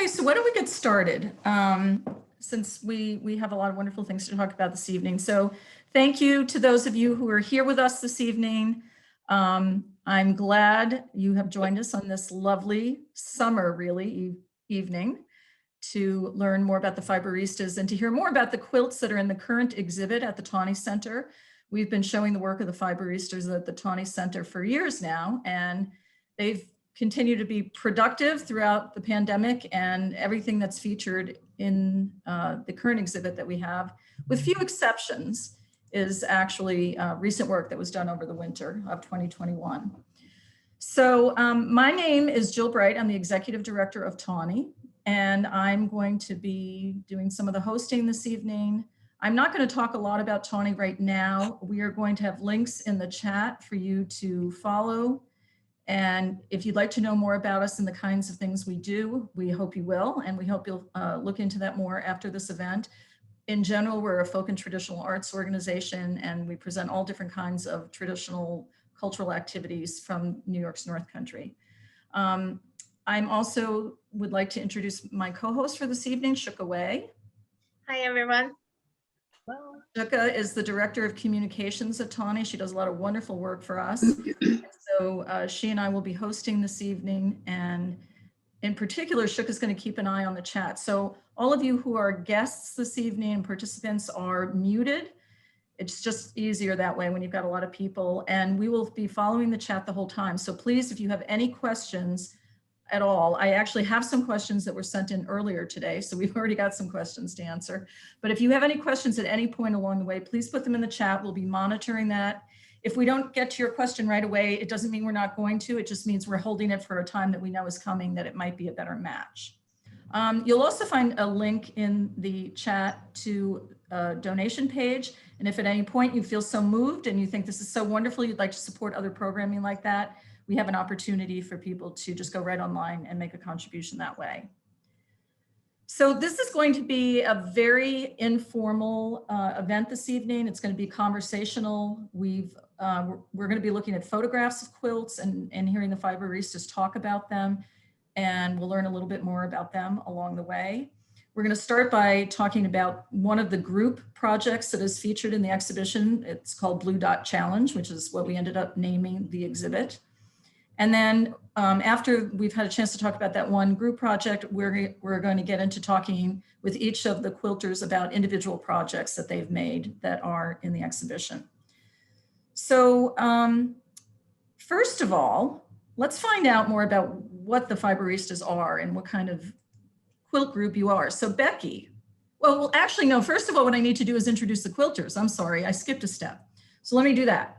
Okay, so why don't we get started? Since we have a lot of wonderful things to talk about this evening. So thank you to those of you who are here with us this evening. I'm glad you have joined us on this lovely summer, really, evening to learn more about the Fiberistas and to hear more about the quilts that are in the current exhibit at the TAUNY Center. We've been showing the work of the Fiberistas at the TAUNY Center for years now, and they've continued to be productive throughout the pandemic, and everything that's featured in the current exhibit that we have, with few exceptions, is actually recent work that was done over the winter of 2021. So my name is Jill Bright. I'm the Executive Director of TAUNY, and I'm going to be doing some of the hosting this evening. I'm not going to talk a lot about TAUNY right now. We are going to have links in the chat for you to follow. And if you'd like to know more about us and the kinds of things we do, we hope you will. And we hope you'll look into that more after this event. In general, we're a folk and traditional arts organization, and we present all different kinds of traditional cultural activities from New York's North Country. I'm also would like to introduce my co-host for this evening, Shuka Wei. Hi, everyone. Well, Shuka is the Director of Communications at TAUNY. She does a lot of wonderful work for us. So she and I will be hosting this evening, and in particular, Shuka is going to keep an eye on the chat. So all of you who are guests this evening and participants are muted. It's just easier that way when you've got a lot of people, and we will be following the chat the whole time. So please, if you have any questions at all, I actually have some questions that were sent in earlier today, so we've already got some questions to answer. But if you have any questions at any point along the way, please put them in the chat. We'll be monitoring that. If we don't get to your question right away, it doesn't mean we're not going to. It just means we're holding it for a time that we know is coming, that it might be a better match. You'll also find a link in the chat to a donation page. And if at any point you feel so moved and you think this is so wonderful, you'd like to support other programming like that, we have an opportunity for people to just go right online and make a contribution that way. So this is going to be a very informal event this evening. It's going to be conversational. We're going to be looking at photographs of quilts and hearing the Fiberistas talk about them. And we'll learn a little bit more about them along the way. We're going to start by talking about one of the group projects that is featured in the exhibition. It's called Blue Dot Challenge, which is what we ended up naming the exhibit. And then after we've had a chance to talk about that one group project, we're going to get into talking with each of the quilters about individual projects that they've made that are in the exhibition. So first of all, let's find out more about what the Fiberistas are and what kind of quilt group you are. So Becky, well, actually, no, first of all, what I need to do is introduce the quilters. I'm sorry, I skipped a step. So let me do that.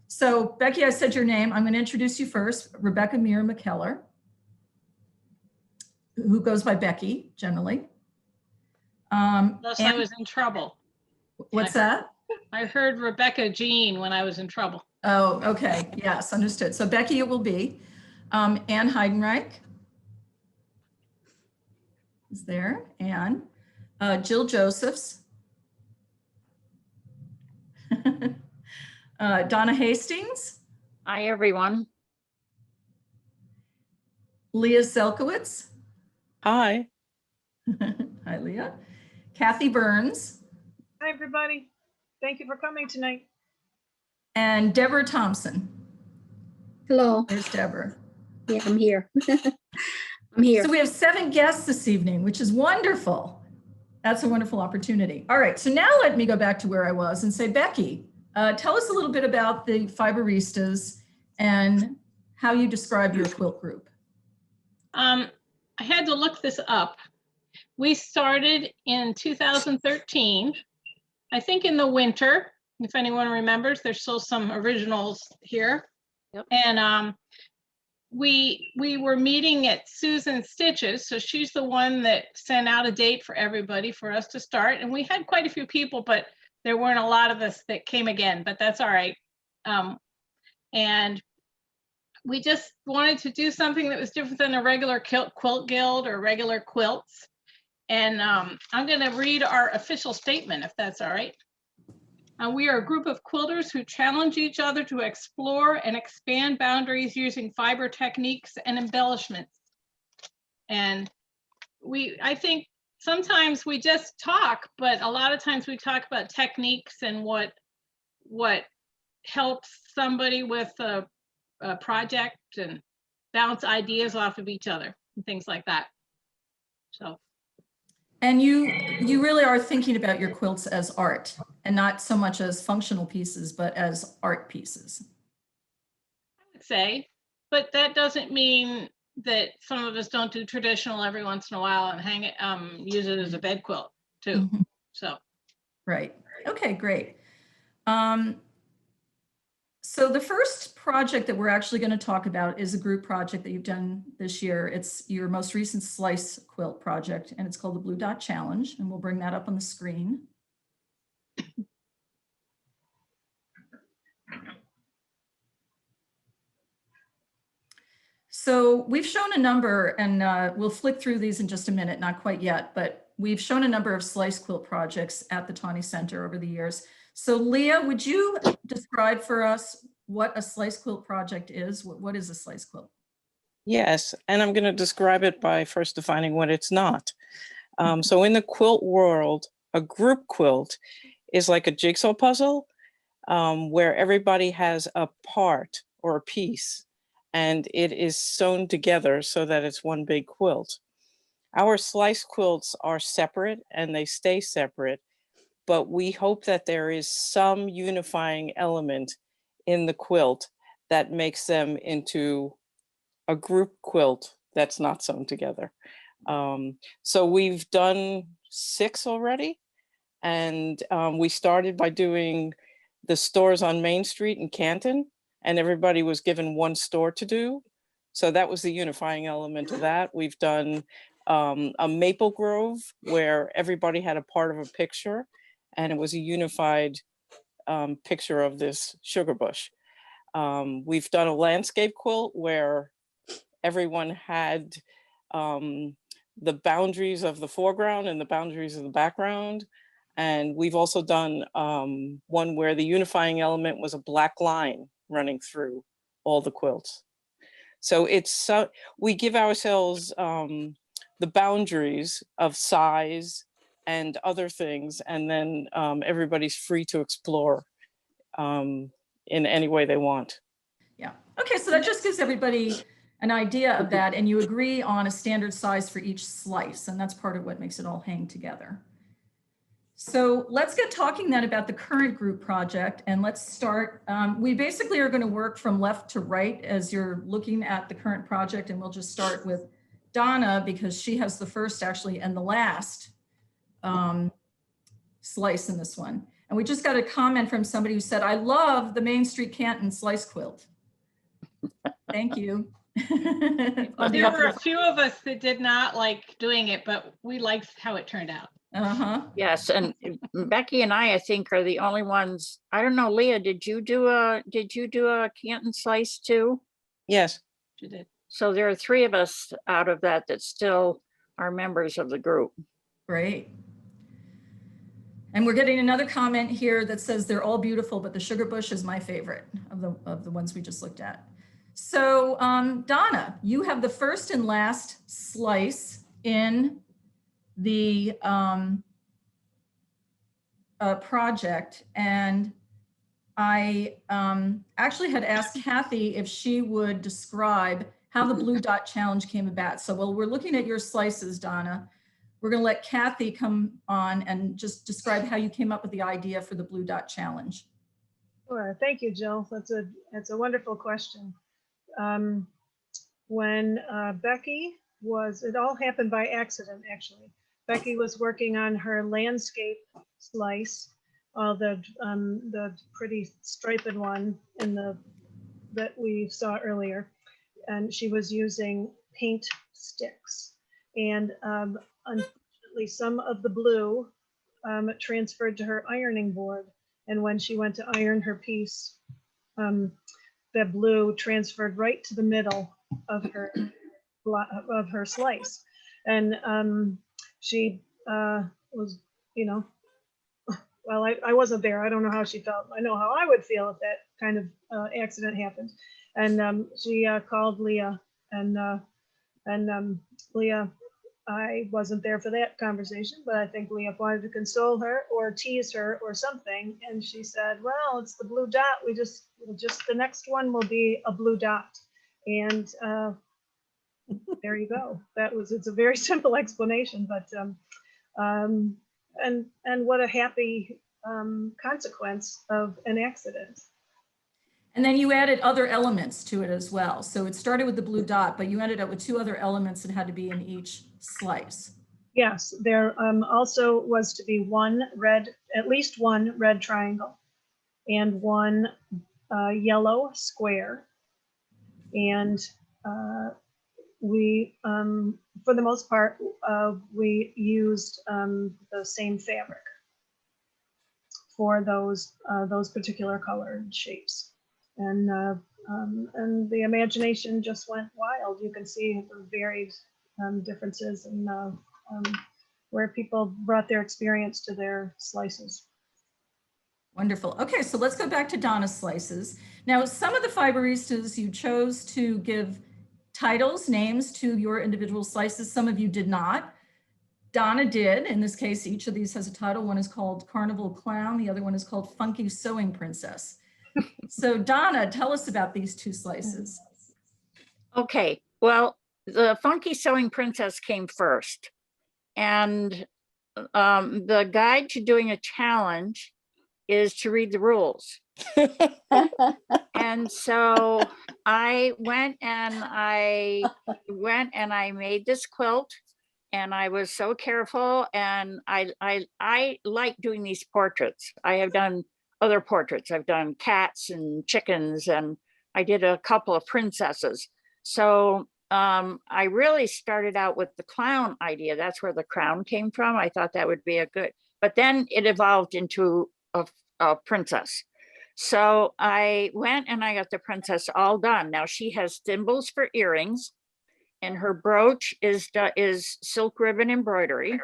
So Becky, I said your name. I'm going to introduce you first, Rebecca Muir MacKellar, who goes by Becky generally. Unless I was in trouble. What's that? I heard Rebecca Jean when I was in trouble. Oh, okay. Yes, understood. So Becky it will be. Anne Heidenreich is there. Anne. Jill Josephs. Donna Hastings. Hi, everyone. Leah Zelkowitz. Hi. Hi, Leah. Kathy Burns. Hi, everybody. Thank you for coming tonight. And Debbera Thompson. Hello. There's Deborah. Yeah, I'm here. I'm here. So we have 7 guests this evening, which is wonderful. That's a wonderful opportunity. All right, so now let me go back to where I was and say, Becky, tell us a little bit about the Fiberistas and how you describe your quilt group. I had to look this up. We started in 2013, I think in the winter, if anyone remembers. There's still some originals here. Yep. And we were meeting at Susan Stitches. So she's the one that sent out a date for everybody for us to start. And we had quite a few people, but there weren't a lot of us that came again, but that's all right. And we just wanted to do something that was different than a regular quilt guild or regular quilts. And I'm going to read our official statement, if that's all right. We are a group of quilters who challenge each other to explore and expand boundaries using fiber techniques and embellishments. And I think sometimes we just talk, but a lot of times we talk about techniques and what helps somebody with a project and bounce ideas off of each other and things like that. So. And you really are thinking about your quilts as art and not so much as functional pieces, but as art pieces. I would say, but that doesn't mean that some of us don't do traditional every once in a while and hang it, use it as a bed quilt too. Mhm. So. Right. Okay, great. So the first project that we're actually going to talk about is a group project that you've done this year. It's your most recent slice quilt project, and it's called the Blue Dot Challenge, and we'll bring that up on the screen. So we've shown a number, and we'll flick through these in just a minute, not quite yet, but we've shown a number of slice quilt projects at the TAUNY Center over the years. So Leah, would you describe for us what a slice quilt project is? What is a slice quilt? Yes, and I'm going to describe it by first defining what it's not. So in the quilt world, a group quilt is like a jigsaw puzzle where everybody has a part or a piece, and it is sewn together so that it's one big quilt. Our slice quilts are separate and they stay separate, but we hope that there is some unifying element in the quilt that makes them into a group quilt that's not sewn together. So we've done 6 already, and we started by doing the stores on Main Street in Canton, and everybody was given one store to do. So that was the unifying element of that. We've done a Maple Grove where everybody had a part of a picture, and it was a unified picture of this sugar bush. We've done a landscape quilt where everyone had the boundaries of the foreground and the boundaries of the background. And we've also done one where the unifying element was a black line running through all the quilts. So it's we give ourselves the boundaries of size and other things, and then everybody's free to explore in any way they want. Yeah. Okay, so that just gives everybody an idea of that, and you agree on a standard size for each slice, and that's part of what makes it all hang together. So let's get talking then about the current group project, and let's start. We basically are going to work from left to right as you're looking at the current project, and we'll just start with Donna because she has the first actually and the last slice in this one. And we just got a comment from somebody who said, I love the Main Street Canton slice quilt. Thank you. There were a few of us that did not like doing it, but we liked how it turned out. Uh-huh. Yes, and Becky and I think are the only ones. I don't know, Leah, did you do a Canton slice too? Yes. She did. So there are 3 of us out of that still are members of the group. Great. And we're getting another comment here that says they're all beautiful, but the sugar bush is my favorite of the ones we just looked at. So Donna, you have the first and last slice in the project, and I actually had asked Kathy if she would describe how the Blue Dot Challenge came about. So while we're looking at your slices, Donna, we're going to let Kathy come on and just describe how you came up with the idea for the Blue Dot Challenge. Sure. Thank you, Jill. That's a wonderful question. When Becky it all happened by accident, actually. Becky was working on her landscape slice, the pretty striped one that we saw earlier, and she was using paint sticks. And unfortunately, some of the blue transferred to her ironing board, and when she went to iron her piece, the blue transferred right to the middle of her slice, and she was, well, I wasn't there. I don't know how she felt. I know how I would feel if that kind of accident happened. And she called Leah, and Leah I wasn't there for that conversation, but I think Leah wanted to console her or tease her or something. And she said, well, it's the blue dot. The next one will be a blue dot. And there you go. It's a very simple explanation, but, and what a happy consequence of an accident. And then you added other elements to it as well. So it started with the blue dot, but you ended up with 2 other elements that had to be in each slice. Yes, there also was to be at least one red triangle and one yellow square. And we, for the most part, we used the same fabric for those particular colored shapes. And the imagination just went wild. You can see the varied differences in where people brought their experience to their slices. Wonderful. Okay, so let's go back to Donna's slices. Now, some of the Fiberistas, you chose to give titles, names to your individual slices. Some of you did not. Donna did. In this case, each of these has a title. One is called Carnival Clown. The other one is called Funky Sewing Princess. So Donna, tell us about these 2 slices. Okay, well, the Funky Sewing Princess came first. And the guide to doing a challenge is to read the rules. And so I went and I made this quilt, and I was so careful, and I like doing these portraits. I have done other portraits. I've done cats and chickens, and I did a couple of princesses. So I really started out with the clown idea. That's where the crown came from. I thought that would be a good, but then it evolved into a princess. So I went and I got the princess all done. Now she has thimbles for earrings, and her brooch is silk ribbon embroidery.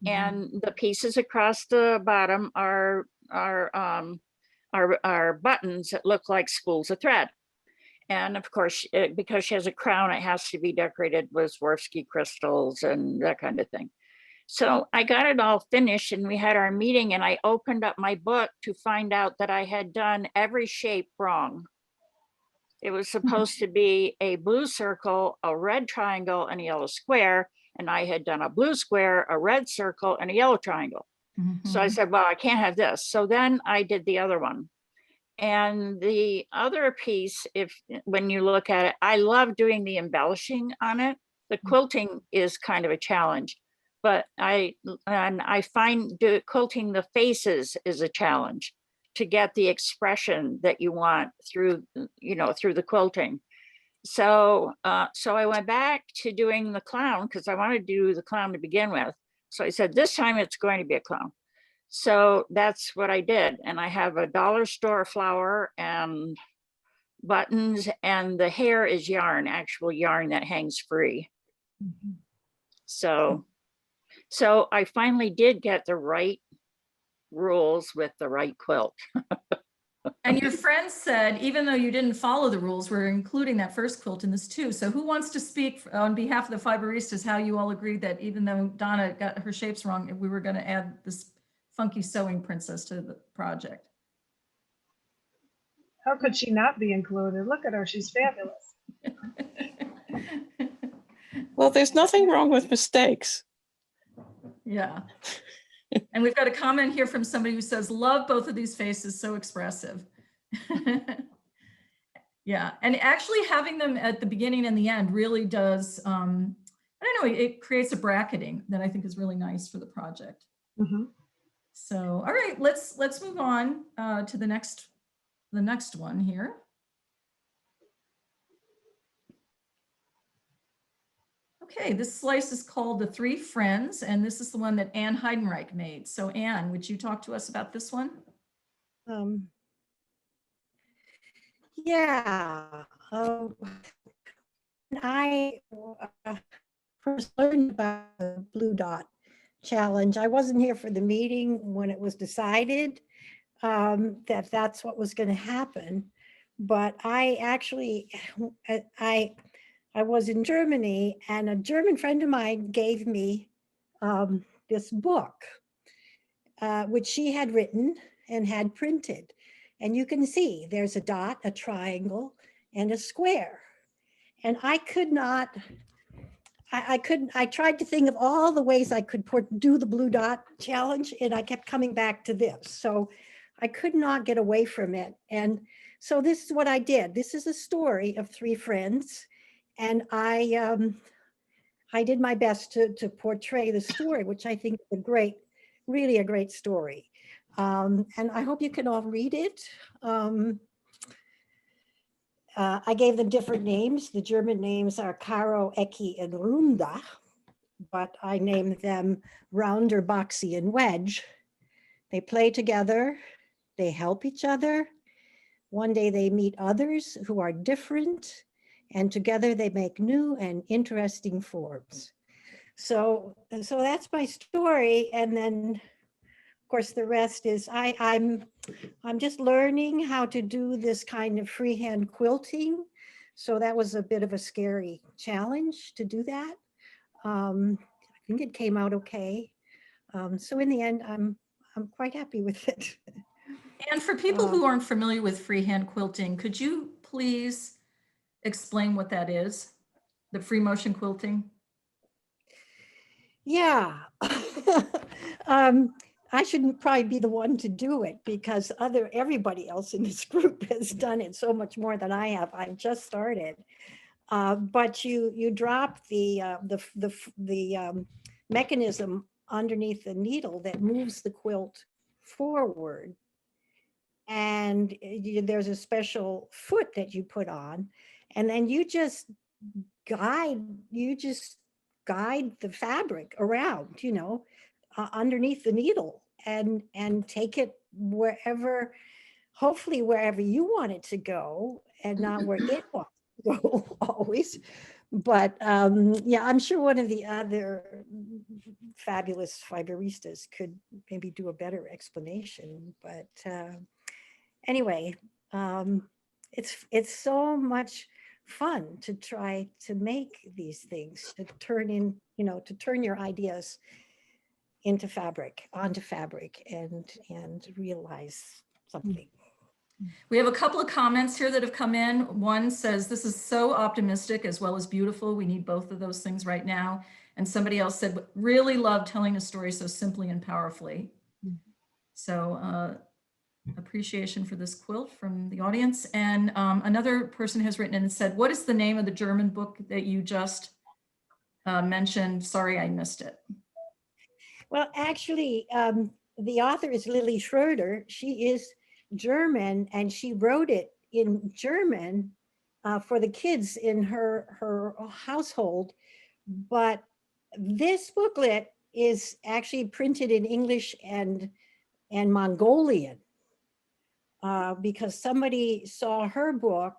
And the pieces across the bottom are buttons that look like spools of thread. And of course, because she has a crown, it has to be decorated with Swarovski crystals and that kind of thing. So I got it all finished, and we had our meeting, and I opened up my book to find out that I had done every shape wrong. It was supposed to be a blue circle, a red triangle, and a yellow square. And I had done a blue square, a red circle, and a yellow triangle. So I said, well, I can't have this. So then I did the other one. And the other piece, when you look at it, I love doing the embellishing on it. The quilting is kind of a challenge, but I find quilting the faces is a challenge to get the expression that you want through the quilting. So I went back to doing the clown because I wanted to do the clown to begin with. So I said, this time it's going to be a clown. So that's what I did. And I have a dollar store flower and buttons, and the hair is yarn, actual yarn that hangs free. So I finally did get the right rules with the right quilt. And your friends said, even though you didn't follow the rules, we're including that first quilt in this too. So who wants to speak on behalf of the Fiberistas, how you all agreed that even though Donna got her shapes wrong, we were going to add this Funky Sewing Princess to the project? How could she not be included? Look at her, she's fabulous. Well, there's nothing wrong with mistakes. Yeah. And we've got a comment here from somebody who says, love both of these faces, so expressive. Yeah, and actually having them at the beginning and the end really does, I don't know, it creates a bracketing that I think is really nice for the project. So, all right, let's move on to the next one here. Okay, this slice is called The Three Friends, and this is the one that Anne Heidenreich made. So Anne, would you talk to us about this one? Yeah. When I first learned about the Blue Dot Challenge, I wasn't here for the meeting when it was decided that that's what was going to happen. But I actually, I was in Germany, and a German friend of mine gave me this book, which she had written and had printed. And you can see there's a dot, a triangle, and a square. And I could not, I tried to think of all the ways I could do the blue dot challenge, and I kept coming back to this. So I could not get away from it. And so this is what I did. This is a story of three friends. And I did my best to portray the story, which I think is really a great story. And I hope you can all read it. I gave them different names. The German names are Caro, Ecki, and Runda, but I named them Rounder, Boxy, and Wedge. They play together. They help each other. One day they meet others who are different, and together they make new and interesting forms. So that's my story. And then, of course, the rest is I'm just learning how to do this kind of freehand quilting. So that was a bit of a scary challenge to do that. I think it came out okay. So in the end, I'm quite happy with it. And for people who aren't familiar with freehand quilting, could you please explain what that is? The free motion quilting? Yeah. I shouldn't probably be the one to do it because everybody else in this group has done it so much more than I have. I've just started. But you drop the mechanism underneath the needle that moves the quilt forward. And there's a special foot that you put on, and then you just guide the fabric around, underneath the needle and take it wherever, hopefully wherever you want it to go and not where it wants to go always. But yeah, I'm sure one of the other fabulous Fiberistas could maybe do a better explanation. But anyway, it's so much fun to try to make these things, to turn your ideas onto fabric and realize something. We have a couple of comments here that have come in. One says, this is so optimistic as well as beautiful. We need both of those things right now. And somebody else said, really love telling a story so simply and powerfully. So appreciation for this quilt from the audience. And another person has written in and said, what is the name of the German book that you just mentioned? Sorry, I missed it. Well, actually, the author is Lily Schroeder. She is German, and she wrote it in German for the kids in her household. But this booklet is actually printed in English and Mongolian because somebody saw her book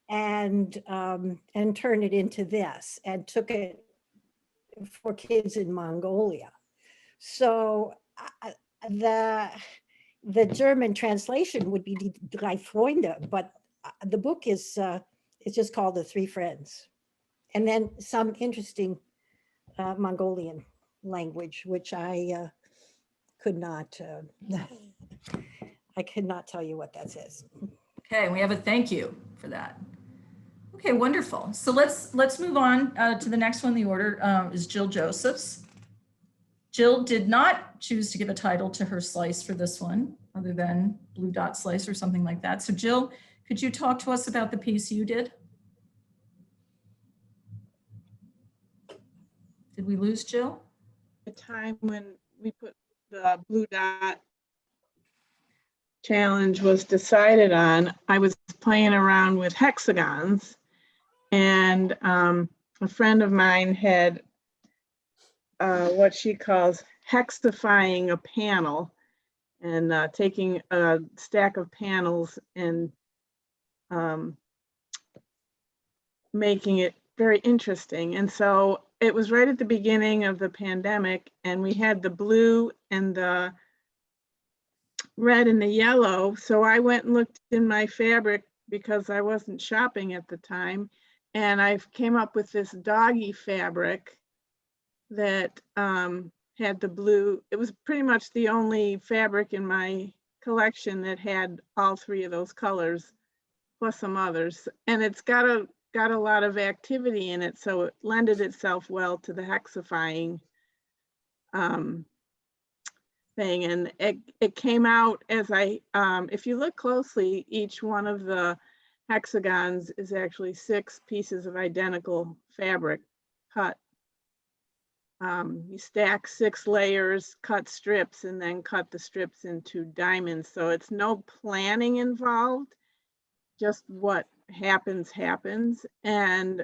and turned it into this and took it for kids in Mongolia. So the German translation would be Die Drei Freunde, but the book is it's just called The Three Friends. And then some interesting Mongolian language, which I could not tell you what that says. Okay, we have a thank you for that. Okay, wonderful. So let's move on to the next one. The order is Jill Josephs. Jill did not choose to give a title to her slice for this one, other than blue dot slice or something like that. So Jill, could you talk to us about the piece you did? Did we lose Jill? The time when we put the blue dot challenge was decided on, I was playing around with hexagons, and a friend of mine had what she calls hexifying a panel, and taking a stack of panels and making it very interesting. And so it was right at the beginning of the pandemic, and we had the blue and the red and the yellow. So I went and looked in my fabric because I wasn't shopping at the time, And I came up with this doggy fabric that had the blue. It was pretty much the only fabric in my collection that had all three of those colors, plus some others. And it's got a lot of activity in it, so it lended itself well to the hexifying thing. And it came out as if you look closely, each one of the hexagons is actually 6 pieces of identical fabric cut. You stack 6 layers, cut strips, and then cut the strips into diamonds. So it's no planning involved, just what happens. And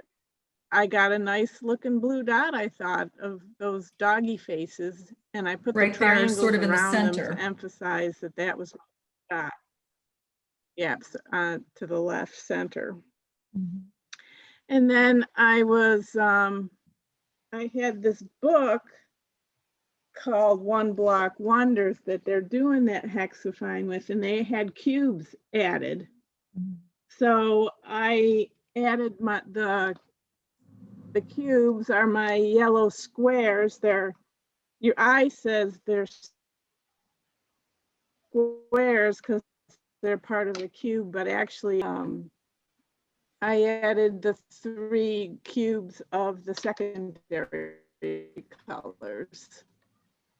I got a nice looking blue dot, I thought, of those doggy faces, and I put Right the there, triangles sort of in the around them center. to emphasize that was dot. Yeah, to the left center. And then I had this book called One Block Wonders that they're doing that hexifying with, and they had cubes added. So I added the cubes are my yellow squares. Your eye says they're squares because they're part of the cube, but actually I added the 3 cubes of the secondary colors.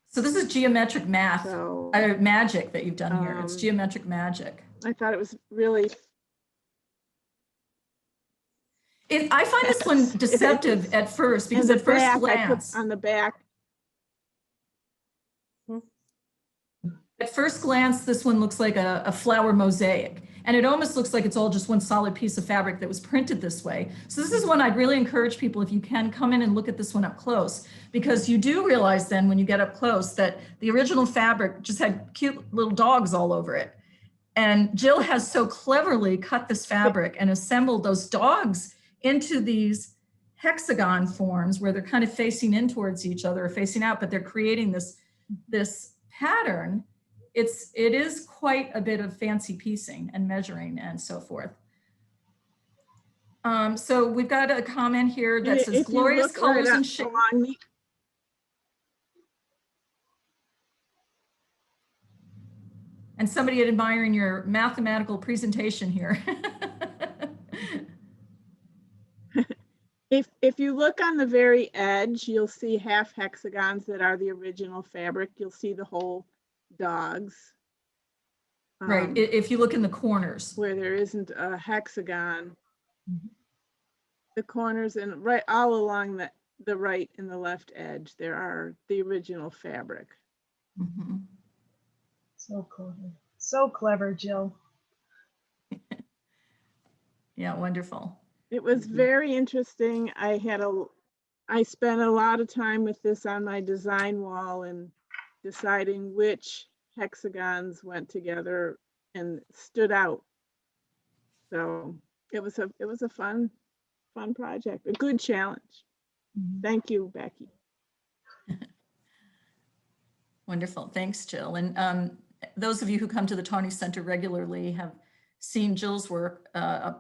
So this is geometric math, So magic that you've done here. It's geometric magic. I thought it was really. I find this one deceptive at first, because at first glance, on the back. at first glance, this one looks like a flower mosaic. And it almost looks like it's all just one solid piece of fabric that was printed this way. So this is one I'd really encourage people, if you can, come in and look at this one up close, because you do realize then when you get up close that the original fabric just had cute little dogs all over it. And Jill has so cleverly cut this fabric and assembled those dogs into these hexagon forms where they're kind of facing in towards each other or facing out, but they're creating this pattern. It is quite a bit of fancy piecing and measuring and so forth. So we've got a comment here that says glorious colors and shapes. And somebody admiring your mathematical presentation here. If you look on the very edge, you'll see half hexagons that are the original fabric. You'll see the whole dogs. Right, if you look in the corners. Where there isn't a hexagon, the corners and right all along the right and the left edge, there are the original fabric. So clever. So clever, Jill. Yeah, wonderful. It was very interesting. I spent a lot of time with this on my design wall and deciding which hexagons went together and stood out. So it was a fun project, a good challenge. Thank you, Becky. Wonderful, thanks, Jill. And those of you who come to the TAUNY Center regularly have seen Jill's work,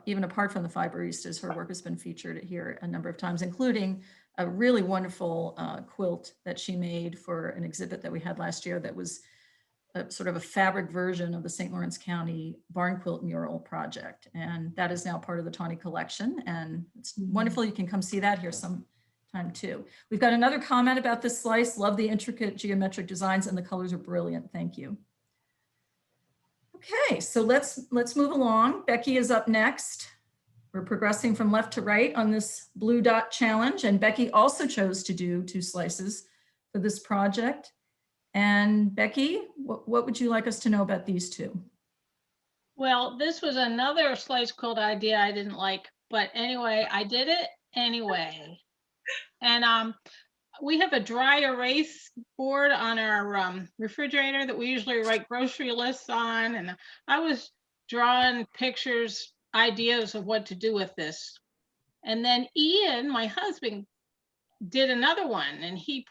even apart from the Fiberistas. Her work has been featured here a number of times, including a really wonderful quilt that she made for an exhibit that we had last year that was sort of a fabric version of the St. Lawrence County barn quilt mural project. And that is now part of the TAUNY collection. And it's wonderful. You can come see that here sometime too. We've got another comment about this slice. Love the intricate geometric designs and the colors are brilliant. Thank you. Okay, so let's move along. Becky is up next. We're progressing from left to right on this blue dot challenge. And Becky also chose to do 2 slices for this project. And Becky, what would you like us to know about these 2? Well, this was another slice quilt idea I didn't like, but anyway, I did it anyway. And we have a dry erase board on our refrigerator that we usually write grocery lists on. And I was drawing pictures, ideas of what to do with this. And then Ian, my husband, did another one and he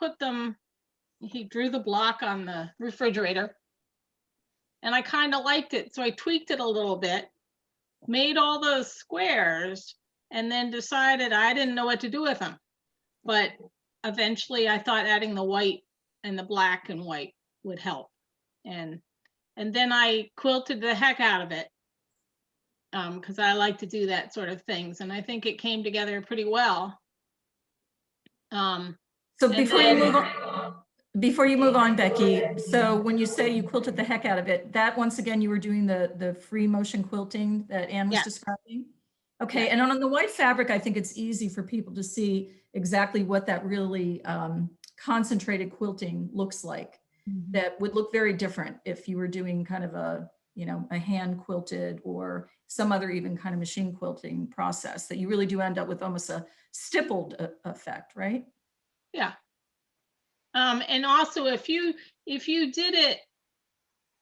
drew the block on the refrigerator. And I kind of liked it. So I tweaked it a little bit, made all those squares, and then decided I didn't know what to do with them. But eventually I thought adding the white and the black and white would help. And then I quilted the heck out of it, because I like to do that sort of things. And I think it came together pretty well. So before you move on, Becky, so when you say you quilted the heck out of it, that once again, you were doing the free motion quilting that Anne was Yeah. describing? Okay, Yeah. and on the white fabric, I think it's easy for people to see exactly what that really concentrated quilting looks like. That would look very different if you were doing kind of a, you know, a hand quilted or some other even kind of machine quilting process, that you really do end up with almost a stippled effect, right? Yeah. And also if you did it,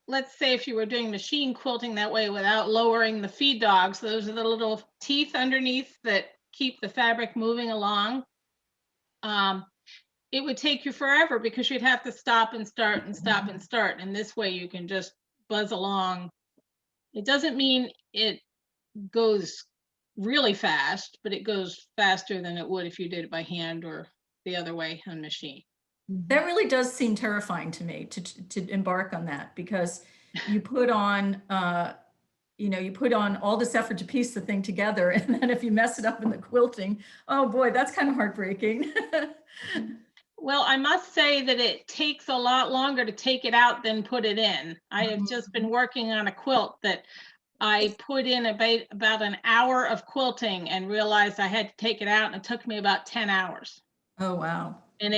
let's say if you were doing machine quilting that way without lowering the feed dogs, those are the little teeth underneath that keep the fabric moving along. It would take you forever because you'd have to stop and start and stop and start. And this way you can just buzz along. It doesn't mean it goes really fast, but it goes faster than it would if you did it by hand or the other way on machine. That really does seem terrifying to me to embark on that, because you put on, you know, you put on all this effort to piece the thing together, and then if you mess it up in the quilting, oh boy, that's kind of heartbreaking. Well, I must say that it takes a lot longer to take it out than put it in. I have just been working on a quilt that I put in about an hour of quilting and realized I had to take it out, and it took me about 10 hours. Oh, wow. And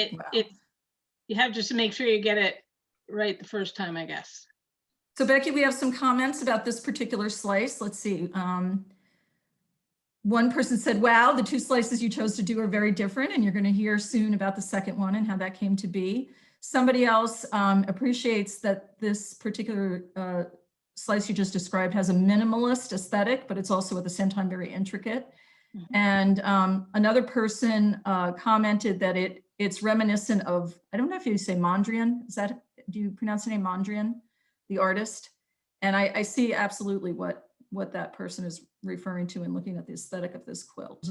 you have just to make sure you get it right the first time, I guess. So Becky, we have some comments about this particular slice. Let's see. One person said, wow, the two slices you chose to do are very different, and you're going to hear soon about the second one and how that came to be. Somebody else appreciates that this particular slice you just described has a minimalist aesthetic, but it's also at the same time very intricate. And another person commented that it's reminiscent of, I don't know if you say Mondrian, do you pronounce the name Mondrian, the artist? And I see absolutely what that person is referring to in looking at the aesthetic of this quilt.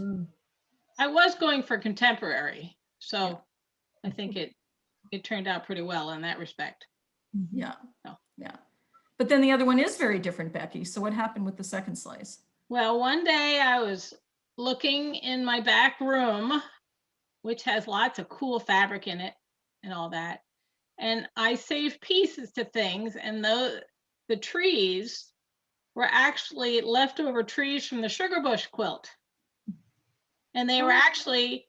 I was going for contemporary, so I think it turned out pretty well in that respect. Yeah, Oh. yeah. But then the other one is very different, Becky. So what happened with the second slice? Well, one day I was looking in my back room, which has lots of cool fabric in it and all that, and I saved pieces to things, and the trees were actually leftover trees from the sugar bush quilt. And they were actually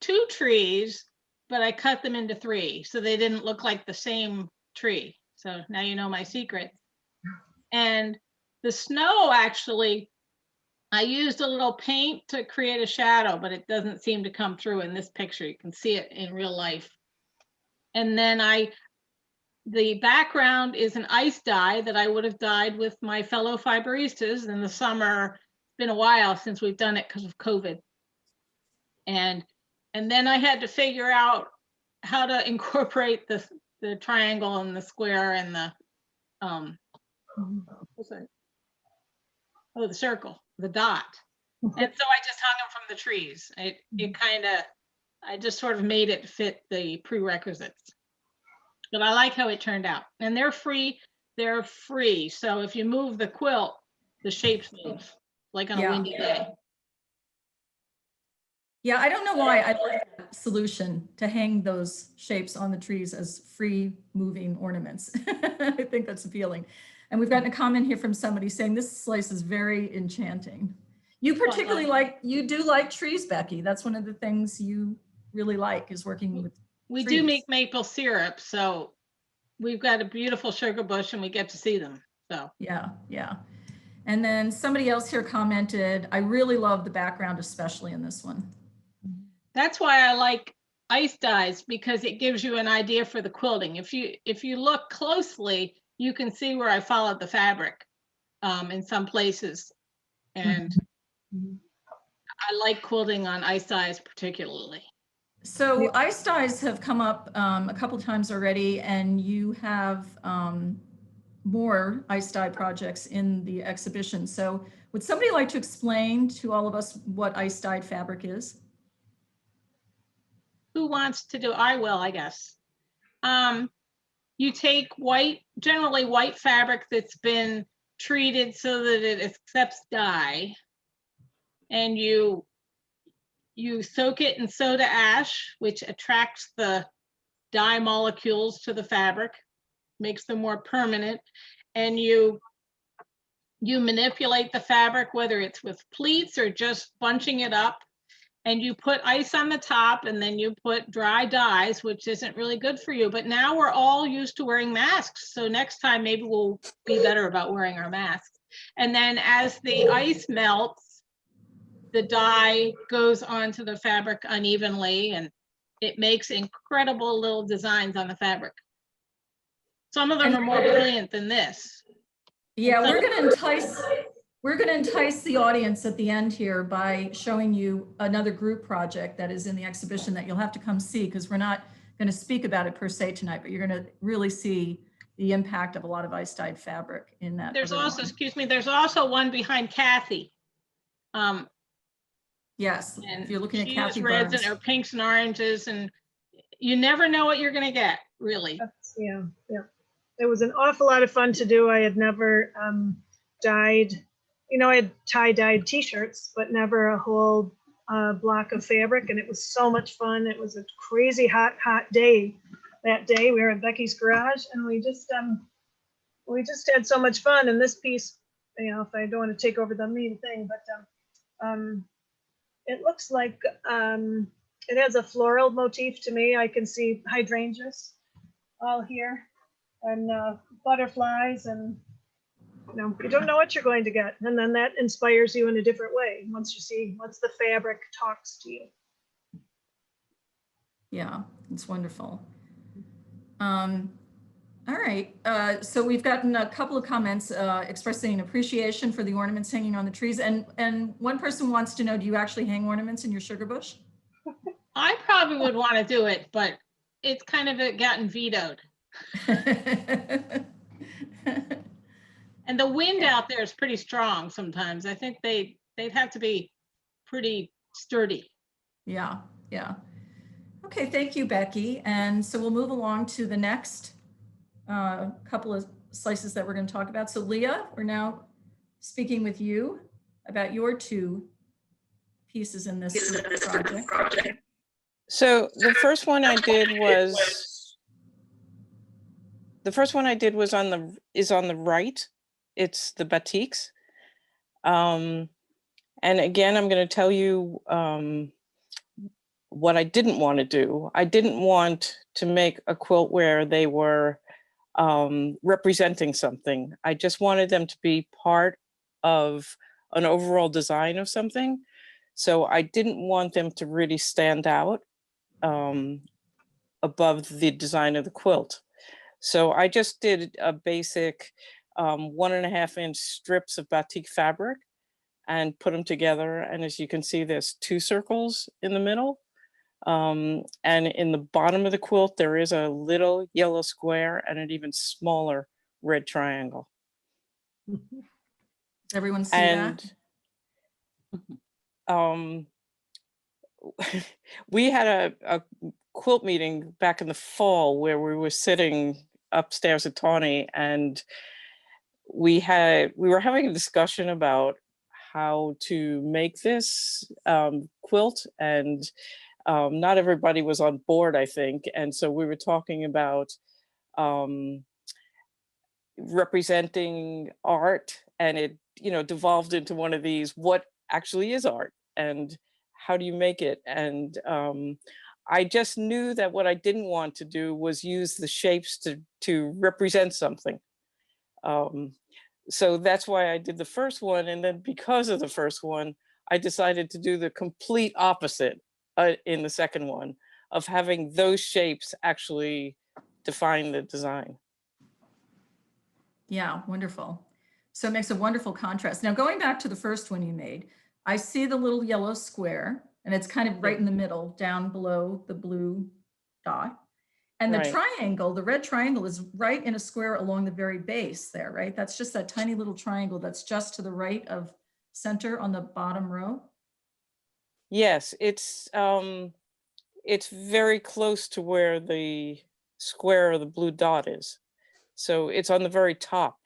2 trees, but I cut them into 3, so they didn't look like the same tree. So now you know my secret. And the snow, actually, I used a little paint to create a shadow, but it doesn't seem to come through in this picture. You can see it in real life. And then the background is an ice dye that I would have dyed with my fellow Fiberistas in the summer. It's been a while since we've done it because of COVID. And then I had to figure out how to incorporate the triangle and the square and the what's that? Oh, the circle, the dot. And so I just hung them from the trees. I just sort of made it fit the prerequisites. But I like how it turned out. And they're free. So if you move the quilt, the shapes move, like on a windy day. Yeah, I don't know why I like that solution to hang those shapes on the trees as free moving ornaments. I think that's appealing. And we've gotten a comment here from somebody saying this slice is very enchanting. You particularly you do like trees, Becky. That's one of the things you really like, is working with We trees. do make maple syrup, so we've got a beautiful sugar bush and we get to see them. So yeah. And then somebody else here commented, I really love the background, especially in this one. that's why I like ice dyes, because it gives you an idea for the quilting. If you look closely, you can see where I followed the fabric in some places. And I like quilting on ice dyes particularly. So ice dyes have come up a couple times already, and you have more ice dye projects in the exhibition. So Would somebody like to explain to all of us what ice dyed fabric is? Who wants to do? I will, I guess. You take white, generally white fabric that's been treated so that it accepts dye, and you soak it in soda ash, which attracts the dye molecules to the fabric, makes them more permanent, and you manipulate the fabric, whether it's with pleats or just bunching it up, and you put ice on the top, and then you put dry dyes, which isn't really good for you. But now we're all used to wearing masks, so next time maybe we'll be better about wearing our masks. And then as the ice melts, the dye goes onto the fabric unevenly, and it makes incredible little designs on the fabric. Some of them are more brilliant than this. Yeah, we're going to entice the audience at the end here by showing you another group project that is in the exhibition that you'll have to come see, because we're not going to speak about it per se tonight, but you're going to really see the impact of a lot of ice dyed fabric in that. There's also, excuse me, there's also one behind Kathy. Yes, And if you're looking at she Kathy uses reds Burns. or pinks and oranges, and you never know what you're going to get, really. Yeah. It was an awful lot of fun to do. I had never dyed, I had tie-dyed t-shirts, but never a whole block of fabric. And it was so much fun. It was a crazy hot day that day. We were at Becky's garage, and we just had so much fun. And this piece, if I don't want to take over the main thing, but it looks like it has a floral motif to me. I can see hydrangeas all here, and butterflies, and you don't know what you're going to get, and then that inspires you in a different way once the fabric talks to you. Yeah, it's wonderful. All right, so we've gotten a couple of comments expressing appreciation for the ornaments hanging on the trees, and one person wants to know, do you actually hang ornaments in your sugar bush? I probably would want to do it, but it's kind of gotten vetoed. And the wind out there is pretty strong sometimes. I think they'd have to be pretty sturdy. Yeah. Okay, thank you, Becky. And so we'll move along to the next couple of slices that we're going to talk about. So Leah, we're now speaking with you about your two pieces in this project. So the first one I did was on the right. It's the batiks. And again, I'm going to tell you what I didn't want to do. I didn't want to make a quilt where they were representing something. I just wanted them to be part of an overall design of something. So I didn't want them to really stand out above the design of the quilt. So I just did a basic 1.5 inch strips of batik fabric and put them together. And as you can see, there's 2 circles in the middle. And in the bottom of the quilt, there is a little yellow square and an even smaller red triangle. Does everyone see that? We had a quilt meeting back in the fall where we were sitting upstairs at TAUNY, and we were having a discussion about how to make this quilt, and not everybody was on board, I think. And so we were talking about representing art, and it devolved into one of these, what actually is art and how do you make it? And I just knew that what I didn't want to do was use the shapes to represent something. So that's why I did the first one. And then because of the first one, I decided to do the complete opposite in the second one, of having those shapes actually define the design. Yeah, wonderful. So it makes a wonderful contrast. Now, going back to the first one you made, I see the little yellow square, and it's kind of right in the middle, down below the blue dot. And the triangle, the red triangle, is right in a square along the very base there, right? That's just that tiny little triangle that's just to the right of center on the bottom row? Yes, it's very close to where the square or the blue dot is. So it's on the very top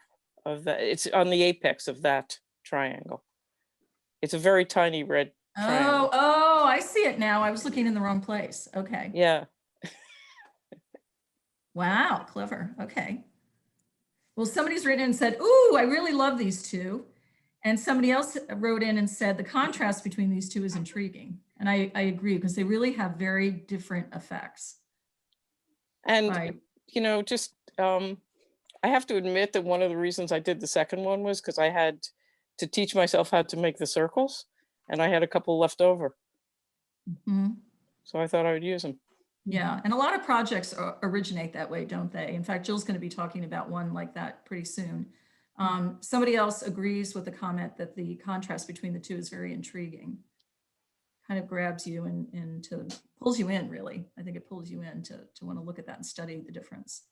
of that. It's on the apex of that triangle. It's a very tiny red triangle. Oh, I see it now. I was looking in the wrong place. Okay. Yeah. Wow, clever. Okay. Well, somebody's written in and said, ooh, I really love these two. And somebody else wrote in and said, the contrast between these two is intriguing. And I agree, because they really have very different effects. And, Right. you know, just, I have to admit that one of the reasons I did the second one was because I had to teach myself how to make the circles, and I had a couple left over. Mhm. So I thought I would use them. Yeah, and a lot of projects originate that way, don't they? In fact, Jill's going to be talking about one like that pretty soon. Somebody else agrees with the comment that the contrast between the two is very intriguing. Kind of grabs you and pulls you in, really. I think it pulls you in to want to look at that and study the difference.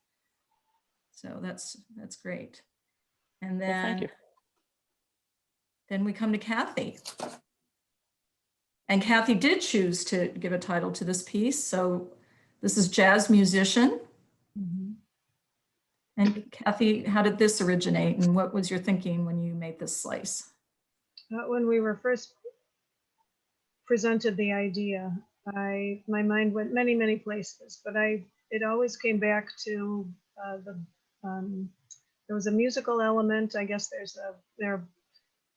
So that's great. And Well, thank you. then we come to Kathy. And Kathy did choose to give a title to this piece. So this is Jazz Musician. And Kathy, how did this originate, and what was your thinking when you made this slice? When we were first presented the idea, my mind went many, many places, but it always came back to there was a musical element. I guess there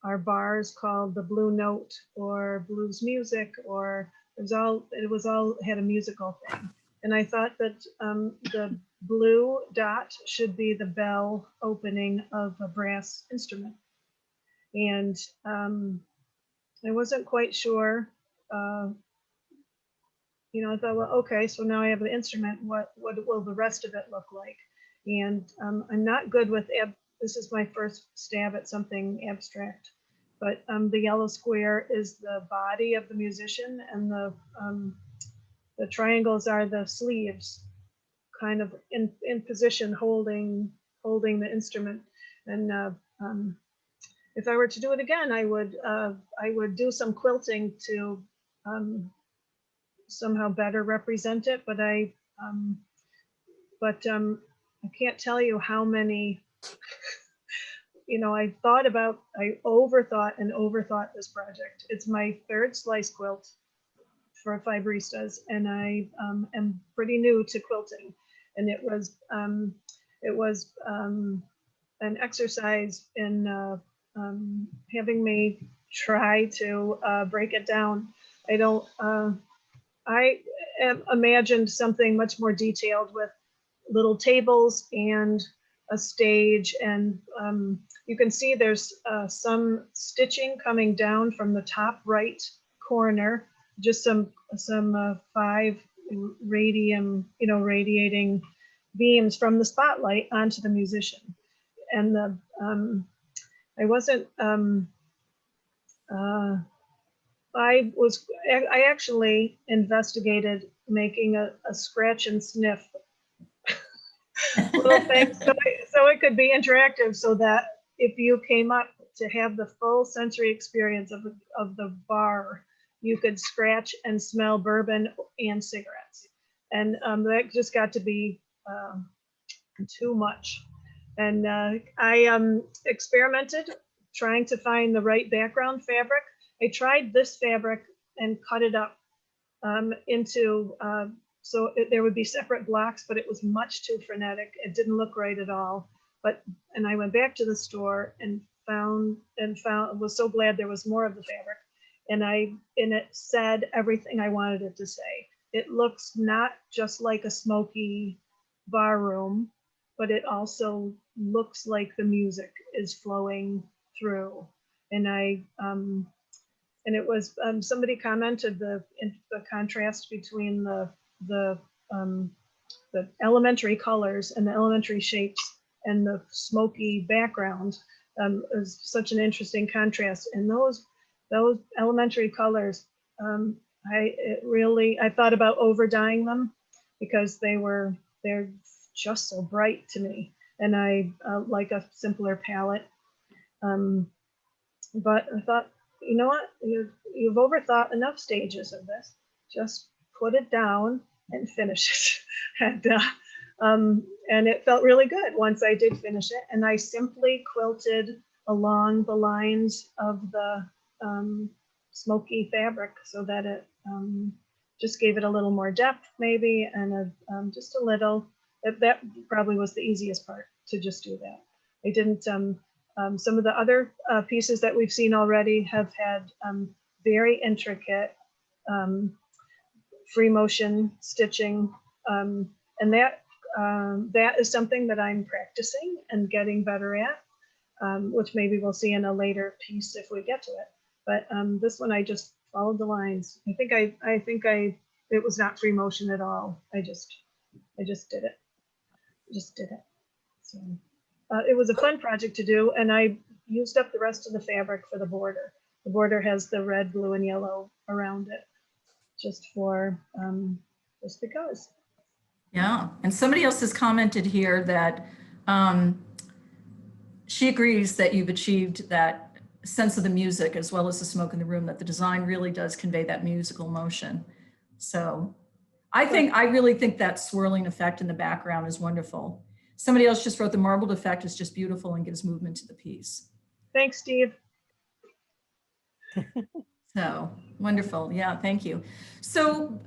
are bars called the Blue Note or blues music, or it was all had a musical thing. And I thought that the blue dot should be the bell opening of a brass instrument. And I wasn't quite sure. You know, I thought, well, okay, so now I have the instrument. What will the rest of it look like? And I'm not good with this is my first stab at something abstract. But the yellow square is the body of the musician, and the triangles are the sleeves, kind of in position, holding the instrument. And if I were to do it again, I would do some quilting to somehow better represent it. But I can't tell you how many. You know, I overthought and overthought this project. It's my third slice quilt for Fiberistas, and I am pretty new to quilting, and it was an exercise in having me try to break it down. I imagined something much more detailed with little tables and a stage, and you can see there's some stitching coming down from the top right corner, just some 5 radiating beams from the spotlight onto the musician. And I actually investigated making a scratch and sniff little thing, so it could be interactive, so that if you came up to have the full sensory experience of the bar, you could scratch and smell bourbon and cigarettes. And that just got to be too much. And I experimented trying to find the right background fabric. I tried this fabric and cut it up into so there would be separate blocks, but it was much too frenetic. It didn't look right at all. And I went back to the store and was so glad there was more of the fabric. And it said everything I wanted it to say. It looks not just like a smoky bar room, but it also looks like the music is flowing through. And it was somebody commented the contrast between the elementary colors and the elementary shapes and the smoky background is such an interesting contrast. And those elementary colors, I thought about over dyeing them, because they're just so bright to me, and I like a simpler palette. But I thought, you know what, you've overthought enough stages of this. Just put it down and finish it. And it felt really good once I did finish it. And I simply quilted along the lines of the smoky fabric so that it just gave it a little more depth maybe, and just a little. That probably was the easiest part, to just do that. I didn't, some of the other pieces that we've seen already have had very intricate free motion stitching. And that is something that I'm practicing and getting better at, which maybe we'll see in a later piece if we get to it. But this one, I just followed the lines. I think it was not free motion at all. I just did it. So it was a fun project to do, and I used up the rest of the fabric for the border. The border has the red, blue, and yellow around it, just because. Yeah, and somebody else has commented here that she agrees that you've achieved that sense of the music as well as the smoke in the room, that the design really does convey that musical motion. So I really think that swirling effect in the background is wonderful. Somebody else just wrote the marbled effect is just beautiful and gives movement to the piece. Thanks, Steve. So wonderful. Yeah, thank you. So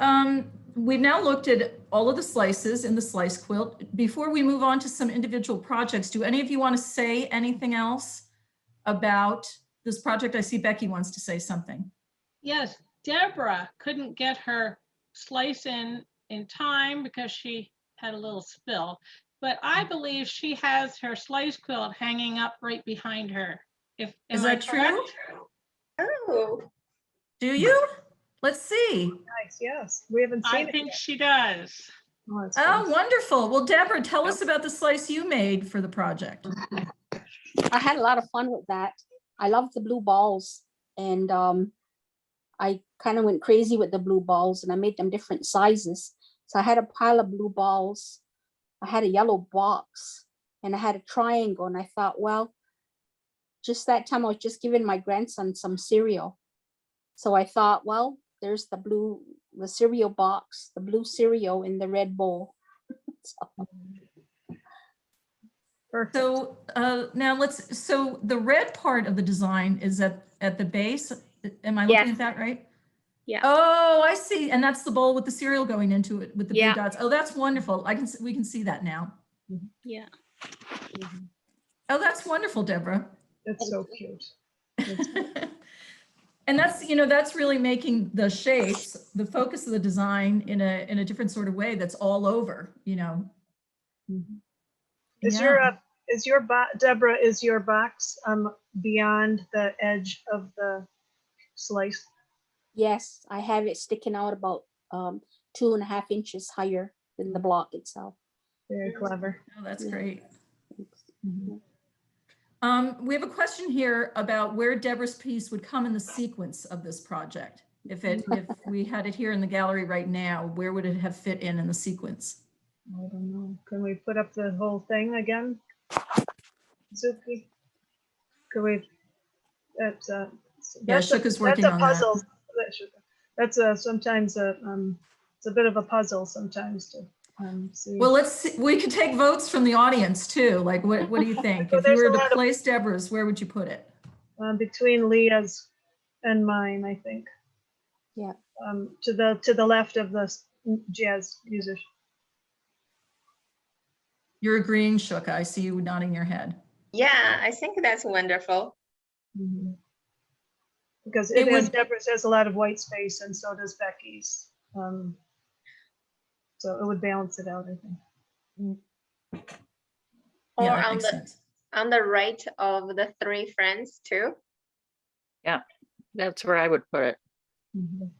we've now looked at all of the slices in the slice quilt. Before we move on to some individual projects, do any of you want to say anything else about this project? I see Becky wants to say something. Yes, Deborah couldn't get her slice in time because she had a little spill, but I believe she has her slice quilt hanging up right behind her. Is that true? Oh, Do you? Let's see. Nice, yes. We haven't seen I it think yet. she does. Oh, that's Oh, good. wonderful. Well, Deborah, tell us about the slice you made for the project. I had a lot of fun with that. I love the blue balls, and I kind of went crazy with the blue balls, and I made them different sizes. So I had a pile of blue balls, I had a yellow box, and I had a triangle, and I thought, well, just that time I was just giving my grandson some cereal. So I thought, well, there's the cereal box, the blue cereal in the red bowl. So, Perfect. So now so the red part of the design is at the base. Am I looking Yes. at that right? Yeah. Oh, I see. And that's the bowl with the cereal going into it with the blue Yeah. dots. Oh, that's wonderful. We can see that now. yeah. Oh, that's wonderful, Deborah. That's so cute. And that's really making the shapes, the focus of the design in a different sort of way that's all over, Is Deborah, is your box beyond the edge of the slice? Yes, I have it sticking out about 2.5 inches higher than the block itself. Very clever. Oh, that's Yeah. great. Mhm. We have a question here about where Deborah's piece would come in the sequence of this project. If we had it here in the gallery right now, where would it have fit in the sequence? I don't know. Can we put up the whole thing again? Zuki? Can we? That's Shuka's working on that. puzzle. That's sometimes it's a bit of a puzzle sometimes to see. Well, let's see. We could take votes from the audience too. Like, what do you think? Well, If you there's were a to lot of- place Deborah's, where would you put it? Between Leah's and mine, I think. Yeah. To the left of the jazz musician. You're agreeing, Shuka. I see you nodding your head. Yeah, I think that's wonderful. Because It Deborah's would- has a lot of white space, and so does Becky's. So it would balance it out, I think. Or Yeah, that on makes the sense. on the right of the three friends too. That's where I would put it. Mhm.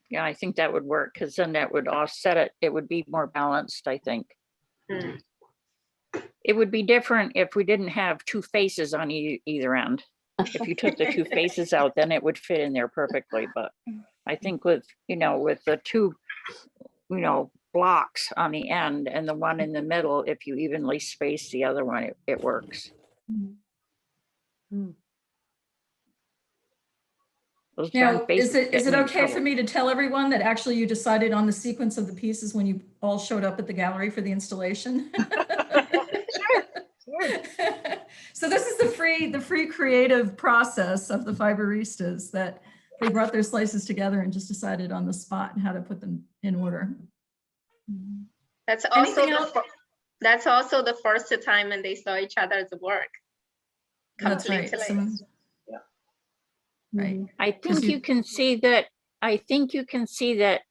Yeah, I think that would work, because then that would offset it. It would be more balanced, I think. Mm. It would be different if we didn't have two faces on either end. If you took the two faces out, then it would fit in there perfectly. But I think with the two, blocks on the end and the one in the middle, if you evenly space the other one, it works. Those Now, darn faces is get it me in okay for trouble. me to tell everyone that actually you decided on the sequence of the pieces when you all showed up at the gallery for the installation? Sure. So this is the free creative process of the Fiberistas, that they brought their slices together and just decided on the spot how to put them in order. That's also Anything else? that's also the first time when they saw each other's work. That's right. Completely. Right. I 'Cause think you can see that,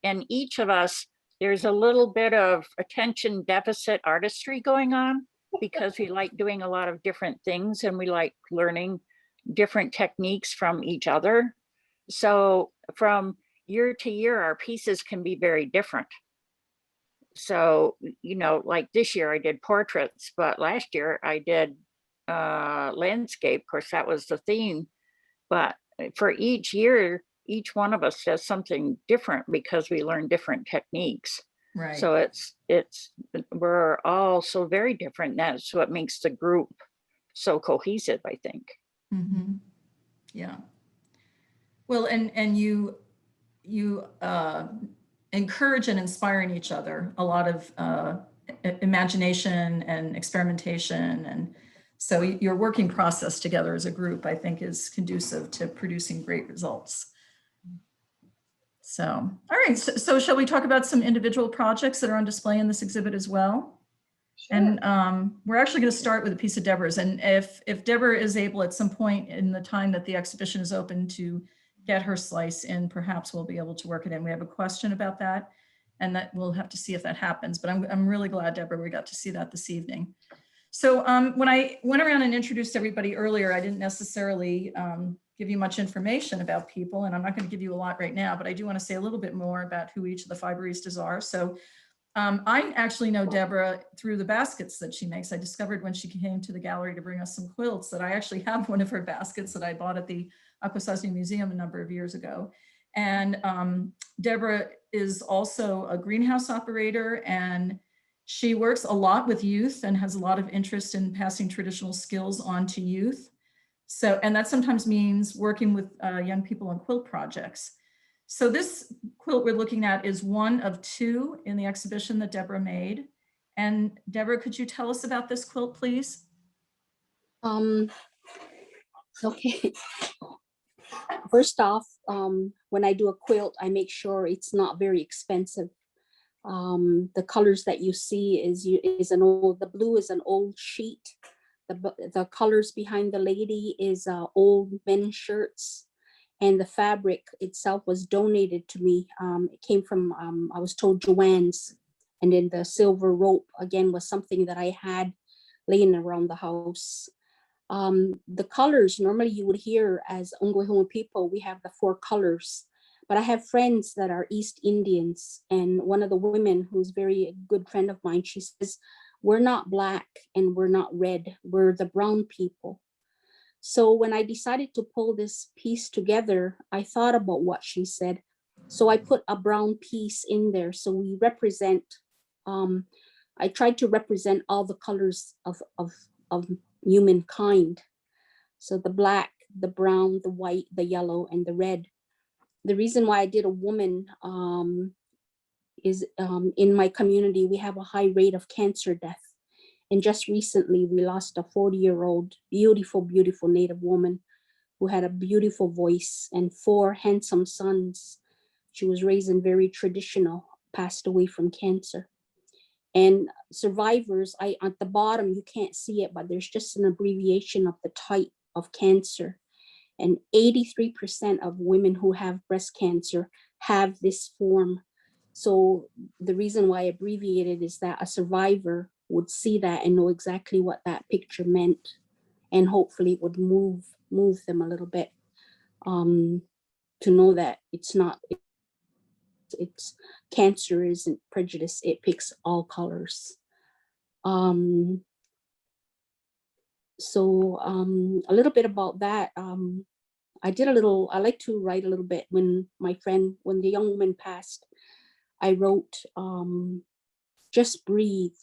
in each of us, there's a little bit of attention deficit artistry going on, because we like doing a lot of different things and we like learning different techniques from each other. So from year to year, our pieces can be very different. So, you know, like this year I did portraits, but last year I did landscape. Of course, that was the theme. But for each year, each one of us does something different because we learn different techniques. Right. So we're all so very different. That's what makes the group so cohesive, I think. Mm-hmm. Yeah. Well, and you encourage and inspire in each other a lot of imagination and experimentation, and so your working process together as a group, I think, is conducive to producing great results. So, all right. So shall we talk about some individual projects that are on display in this exhibit as well? Sure. And we're actually going to start with a piece of Deborah's. And if Deborah is able at some point in the time that the exhibition is open to get her slice in, perhaps we'll be able to work it in. We have a question about that, and that we'll have to see if that happens. But I'm really glad, Deborah, we got to see that this evening. So when I went around and introduced everybody earlier, I didn't necessarily give you much information about people, and I'm not going to give you a lot right now, but I do want to say a little bit more about who each of the Fiberistas are. So I actually know Deborah through the baskets that she makes. I discovered when she came to the gallery to bring us some quilts that I actually have one of her baskets that I bought at the Akwesasne Museum a number of years ago. And Deborah is also a greenhouse operator, and she works a lot with youth and has a lot of interest in passing traditional skills on to youth. So, and that sometimes means working with young people on quilt projects. So this quilt we're looking at is one of two in the exhibition that Deborah made. And Deborah, could you tell us about this quilt, please? Okay. First off, when I do a quilt, I make sure it's not very expensive. The colors that you see the blue is an old sheet. The colors behind the lady is old men's shirts. And the fabric itself was donated to me. It came from, I was told, Joanne's. And then the silver rope, again, was something that I had laying around the house. The colors, normally you would hear as Ongwehonwe people, we have the 4 colors. But I have friends that are East Indians. And one of the women, who's very good friend of mine, she says, we're not black and we're not red, we're the brown people. So when I decided to pull this piece together, I thought about what she said. So I put a brown piece in there. So we represent, I tried to represent all the colors of humankind. So the black, the brown, the white, the yellow, and the red. The reason why I did a woman is in my community, we have a high rate of cancer death. And just recently, we lost a 40-year-old, beautiful, beautiful Native woman who had a beautiful voice and 4 handsome sons. She was raised in very traditional, passed away from cancer. And survivors, at the bottom, you can't see it, but there's just an abbreviation of the type of cancer. And 83% of women who have breast cancer have this form. So the reason why I abbreviated is that a survivor would see that and know exactly what that picture meant, and hopefully it would move them a little bit to know that it's cancer isn't prejudice, it picks all colors. So a little bit about that. I like to write a little bit. When the young woman passed, I wrote, just breathe,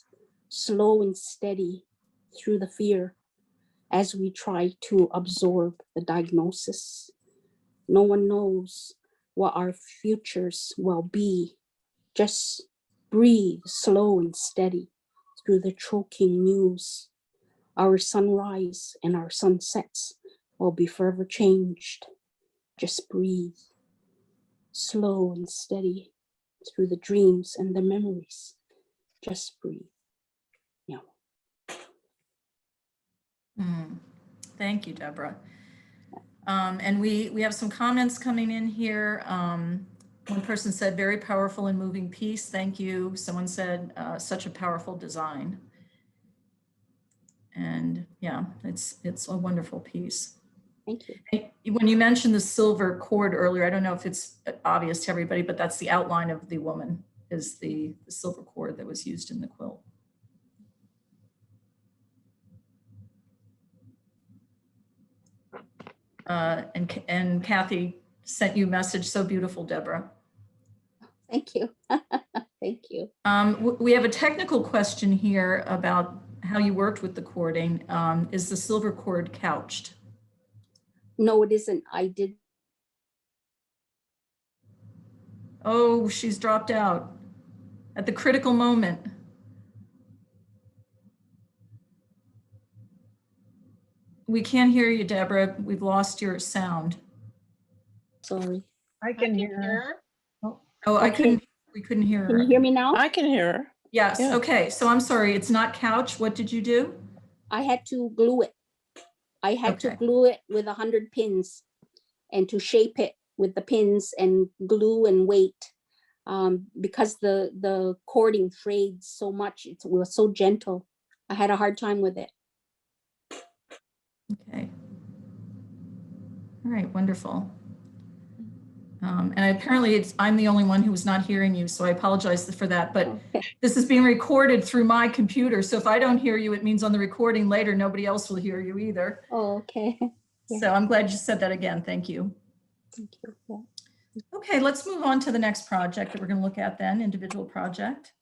slow and steady through the fear as we try to absorb the diagnosis. No one knows what our futures will be. Just breathe slow and steady through the choking news. Our sunrise and our sunsets will be forever changed. Just breathe slow and steady through the dreams and the memories. Just breathe. Yeah. Thank you, Deborah. And we have some comments coming in here. One person said, very powerful and moving piece. Thank you. Someone said, such a powerful design. And yeah, it's a wonderful piece. Thank you. When you mentioned the silver cord earlier, I don't know if it's obvious to everybody, but that's the outline of the woman, is the silver cord that was used in the quilt. And Kathy sent you a message. So beautiful, Deborah. Thank you. Thank you. We have a technical question here about how you worked with the cording. Is the silver cord couched? No, it isn't. I did. Oh, she's dropped out at the critical moment. We can't hear you, Deborah. We've lost your sound. Sorry. I can hear her. Oh, Okay. we couldn't hear Can her. you hear me now? I can hear her. Yes, Yeah. okay. So I'm sorry, it's not couch. What did you do? I had to glue it. I had to Okay. glue it with 100 pins and to shape it with the pins and glue and weight. Because the cording frayed so much, it was so gentle. I had a hard time with it. Okay. All right, wonderful. And apparently I'm the only one who was not hearing you, so I apologize for that. But Okay. this is being recorded through my computer. So if I don't hear you, it means on the recording later, nobody else will hear you either. Oh, okay. Yeah. So I'm glad you said that again. Thank you. Thank you. Yeah. Okay, let's move on to the next project that we're going to look at then, individual project.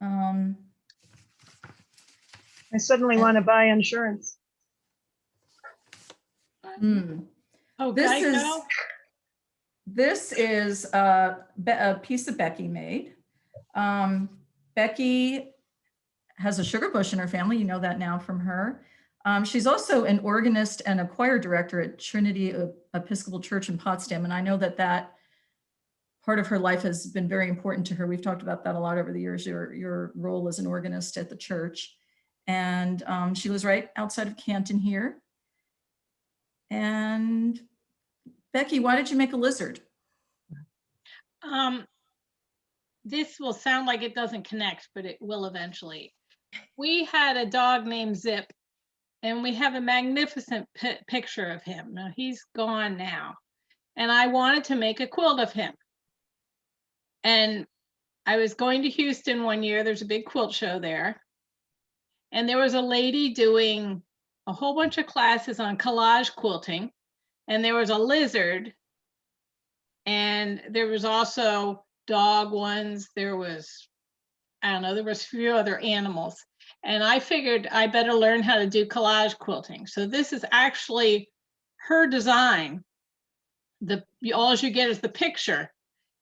I suddenly want to buy insurance. Oh, This is a piece that Becky made. Becky has a sugar bush in her family. You know that now from her. She's also an organist and a choir director at Trinity Episcopal Church in Potsdam. And I know that that part of her life has been very important to her. We've talked about that a lot over the years, your role as an organist at the church. And she lives right outside of Canton here. And Becky, why did you make a lizard? This will sound like it doesn't connect, but it will eventually. We had a dog named Zip, and we have a magnificent picture of him. Now he's gone now. And I wanted to make a quilt of him. And I was going to Houston one year. There's a big quilt show there. And there was a lady doing a whole bunch of classes on collage quilting. And there was a lizard. And there was also dog ones. There was, I don't know, there was a few other animals. And I figured I better learn how to do collage quilting. So this is actually her design. All you get is the picture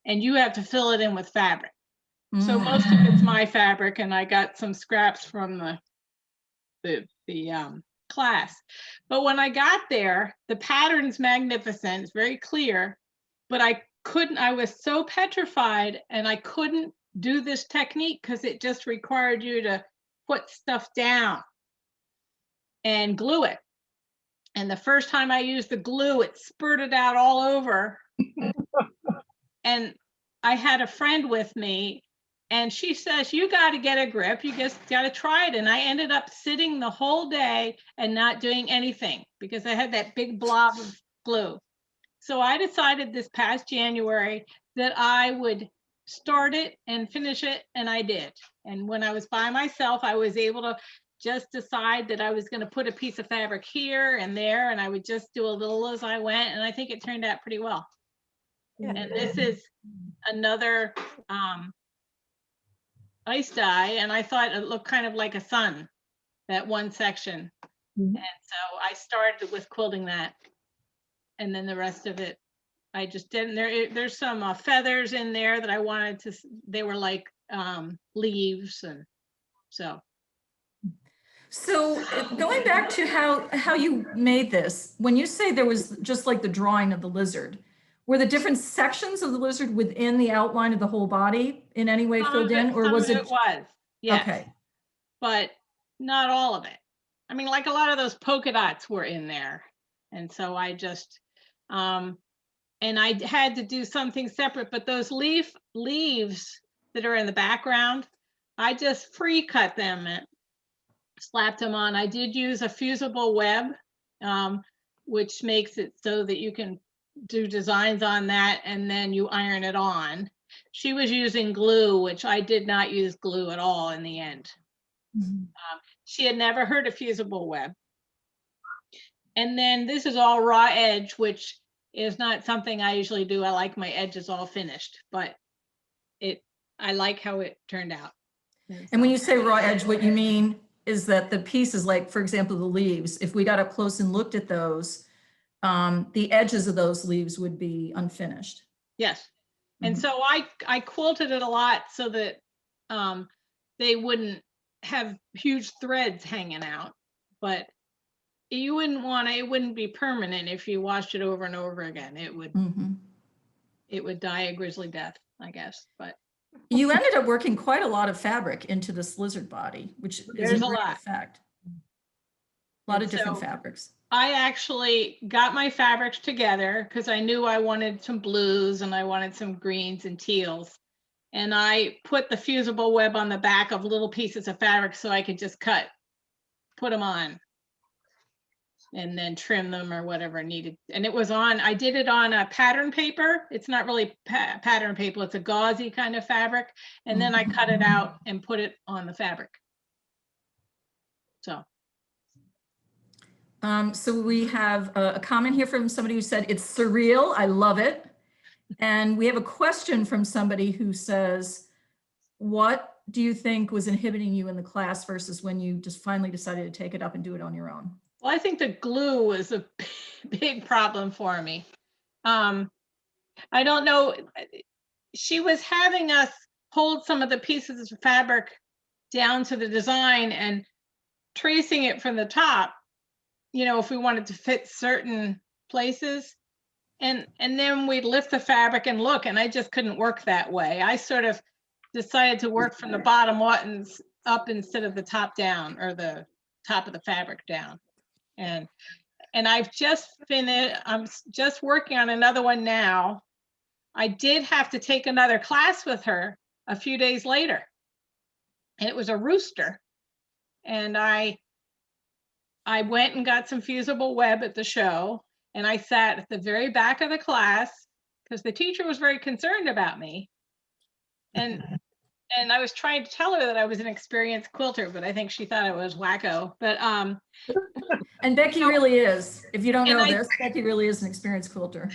and you have to fill it in with fabric. So most of it's my fabric, and I got some scraps from the class. But when I got there, the pattern's magnificent, it's very clear, but I was so petrified, and I couldn't do this technique because it just required you to put stuff down and glue it. And the first time I used the glue, it spurted out all over. And I had a friend with me, and she says, you got to get a grip. You just got to try it. And I ended up sitting the whole day and not doing anything because I had that big blob of glue. So I decided this past January that I would start it and finish it, and I did. And when I was by myself, I was able to just decide that I was going to put a piece of fabric here and there, and I would just do a little as I went, and I think it turned out pretty well. Yeah. And this is another ice dye, and I thought it looked kind of like a sun, that one section. And so I started with quilting that. And then the rest of it, I just didn't. There's some feathers in there that I wanted to, they were like leaves, and so. So going back to how you made this, when you say there was just like the drawing of the lizard, were the different sections of the lizard within the outline of the whole body in any way filled in, or was it? Was, yes. Okay. But not all of it. I mean, like a lot of those polka dots were in there. And so I just, and I had to do something separate, but those leaves that are in the background, I just free cut them and slapped them on. I did use a fusible web, which makes it so that you can do designs on that and then you iron it on. She was using glue, which I did not use glue at all in the end. She had never heard of fusible web. And then this is all raw edge, which is not something I usually do. I like my edges all finished, but I like how it turned out. And when you say raw edge, what you mean is that the pieces, like, for example, the leaves, if we got up close and looked at those, the edges of those leaves would be unfinished. Yes. And so I quilted it a lot so that they wouldn't have huge threads hanging out, but you wouldn't want to, it wouldn't be permanent if you washed it over and over again. It would die a grisly death, I guess. But you ended up working quite a lot of fabric into this lizard body, which there's is a lot. Effect. A lot of different fabrics. I actually got my fabrics together because I knew I wanted some blues and I wanted some greens and teals. And I put the fusible web on the back of little pieces of fabric so I could just put them on and then trim them or whatever needed. And it was on, I did it on a pattern paper. It's not really pattern paper, it's a gauzy kind of fabric. And then I cut it out and put it on the fabric. So. So we have a comment here from somebody who said, it's surreal, I love it. And we have a question from somebody who says, what do you think was inhibiting you in the class versus when you just finally decided to take it up and do it on your own? Well, I think the glue was a big problem for me. I don't know. She was having us hold some of the pieces of fabric down to the design and tracing it from the top, you know, if we wanted to fit certain places. And then we'd lift the fabric and look, and I just couldn't work that way. I sort of decided to work from the bottom buttons up instead of the top down, or the top of the fabric down. And I've just finished, I'm just working on another one now. I did have to take another class with her a few days later. And it was a rooster. And I went and got some fusible web at the show. And I sat at the very back of the class because the teacher was very concerned about me. And I was trying to tell her that I was an experienced quilter, but I think she thought I was wacko. But and Becky really is. If you don't know this, Becky really is an experienced quilter.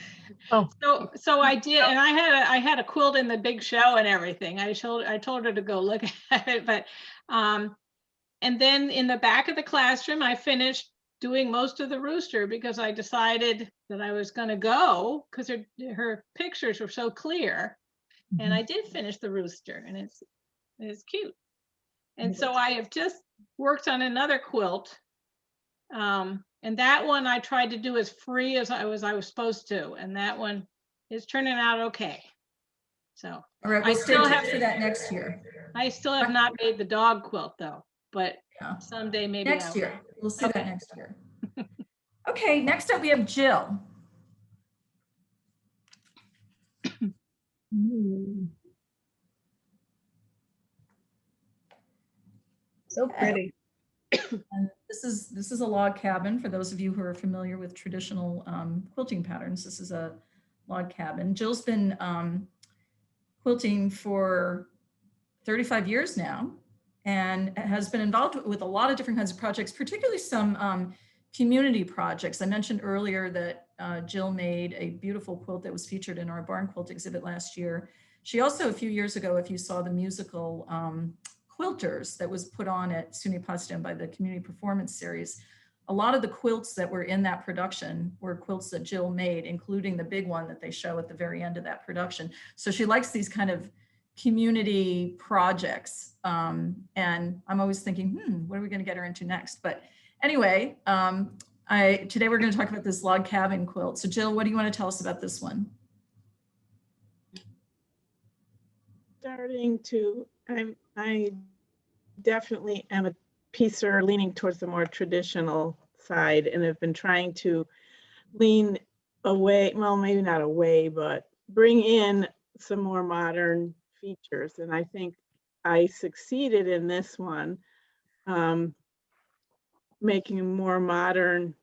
Oh, so I did, and I had a quilt in the big show and everything. I told her to go look at it, but and then in the back of the classroom, I finished doing most of the rooster because I decided that I was going to go because her pictures were so clear. And I did finish the rooster, and it's cute. And so I have just worked on another quilt. And that one I tried to do as free as I was supposed to. And that one is turning out okay. So all right, we'll stay tuned for that next year. I still have not made the dog quilt though, but someday maybe next year. We'll see that next year. Okay, next up we have Jill. so pretty. And this is a log cabin. For those of you who are familiar with traditional quilting patterns, this is a log cabin. Jill's been quilting for 35 years now and has been involved with a lot of different kinds of projects, particularly some community projects. I mentioned earlier that Jill made a beautiful quilt that was featured in our barn quilt exhibit last year. She also, a few years ago, if you saw the musical Quilters that was put on at SUNY Potsdam by the Community Performance Series, a lot of the quilts that were in that production were quilts that Jill made, including the big one that they show at the very end of that production. So she likes these kind of community projects. And I'm always thinking, what are we going to get her into next? But anyway, today we're going to talk about this log cabin quilt. So Jill, what do you want to tell us about this one? I definitely am a piecer leaning towards the more traditional side, and have been trying to lean away, well, maybe not away, but bring in some more modern features. And I think I succeeded in this one, making it more modern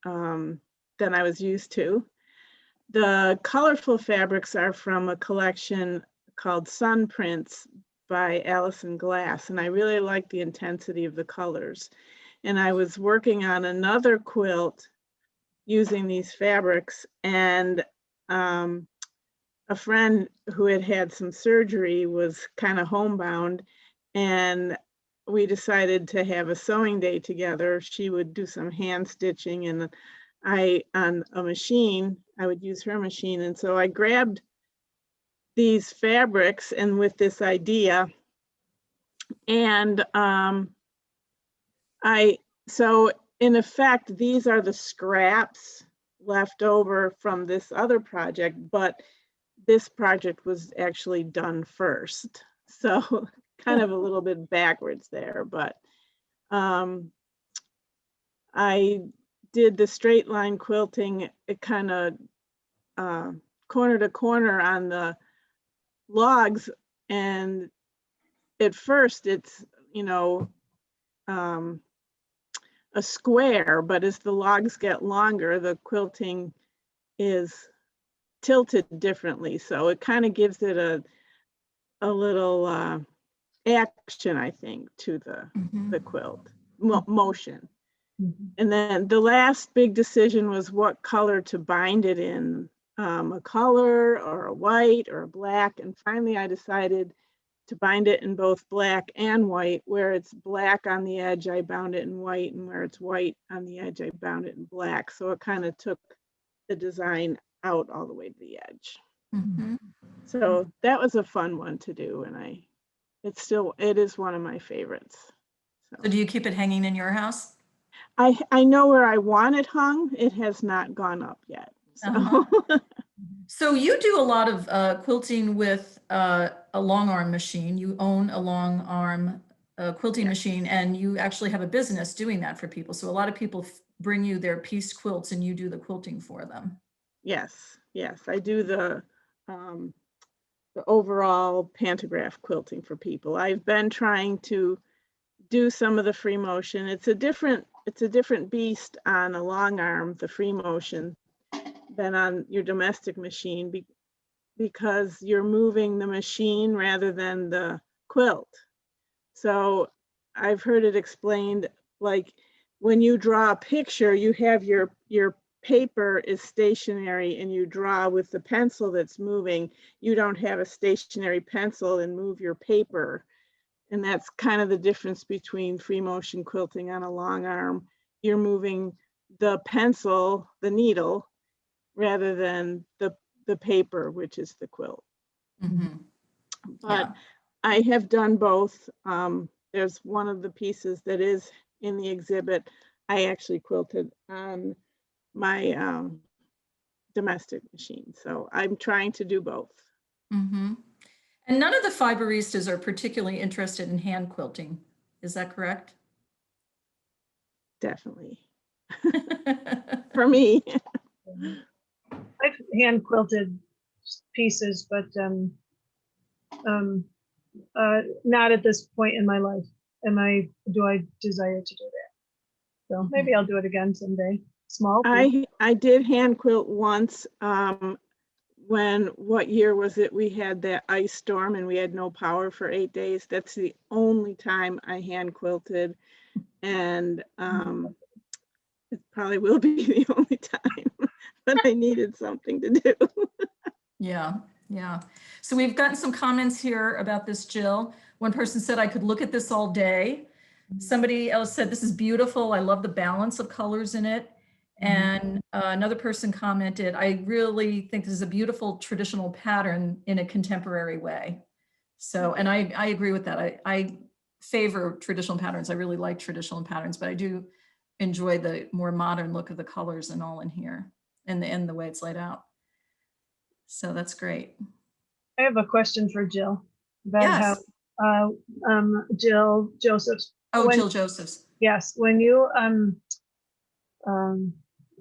than I was used to. The colorful fabrics are from a collection called Sun Prints by Allison Glass, and I really like the intensity of the colors. And I was working on another quilt using these fabrics, and a friend who had had some surgery was kind of homebound, and we decided to have a sewing day together. She would do some hand stitching, and I, on a machine, I would use her machine. And so I grabbed these fabrics and with this idea, and so in effect, these are the scraps left over from this other project, but this project was actually done first. So kind of a little bit backwards there, but I did the straight line quilting, it kind of corner to corner on the logs. And at first it's, you know, a square, but as the logs get longer, the quilting is tilted differently. So it kind of gives it a little action, I think, to the quilt, motion. And then the last big decision was what color to bind it in, a color or a white or a black. And finally I decided to bind it in both black and white. Where it's black on the edge, I bound it in white, and where it's white on the edge, I bound it in black. So it kind of took the design out all the way to the edge. So that was a fun one to do, and it is one of my favorites. So do you keep it hanging in your house? I know where I want it hung. It has not gone up yet. So. So you do a lot of quilting with a long arm machine. You own a long arm quilting machine, and you actually have a business doing that for people. So a lot of people bring you their piece quilts and you do the quilting for them. Yes, I do the overall pantograph quilting for people. I've been trying to do some of the free motion. It's a different beast on a long arm, the free motion, than on your domestic machine, because you're moving the machine rather than the quilt. So I've heard it explained, like when you draw a picture, you have your paper is stationary and you draw with the pencil that's moving. You don't have a stationary pencil and move your paper. And that's kind of the difference between free motion quilting on a long arm. You're moving the pencil, the needle, rather than the paper, which is the quilt. But I have done both. There's one of the pieces that is in the exhibit I actually quilted on my domestic machine. So I'm trying to do both. And none of the Fiberistas are particularly interested in hand quilting. Is that correct? Definitely. For me. I've hand quilted pieces, but not at this point in my life. Do I desire to do that? So maybe I'll do it again someday. Small. I did hand quilt once. What year was it? We had that ice storm and we had no power for 8 days. That's the only time I hand quilted, and it probably will be the only time. But I needed something to do. Yeah. So we've gotten some comments here about this, Jill. One person said, I could look at this all day. Somebody else said, this is beautiful. I love the balance of colors in it. And another person commented, I really think this is a beautiful traditional pattern in a contemporary way. So, and I agree with that. I favor traditional patterns. I really like traditional patterns, but I do enjoy the more modern look of the colors and all in here and the way it's laid out. So that's great. I have a question for Jill about Yes. how Jill Josephs. Oh, when- Jill Josephs. Yes, when you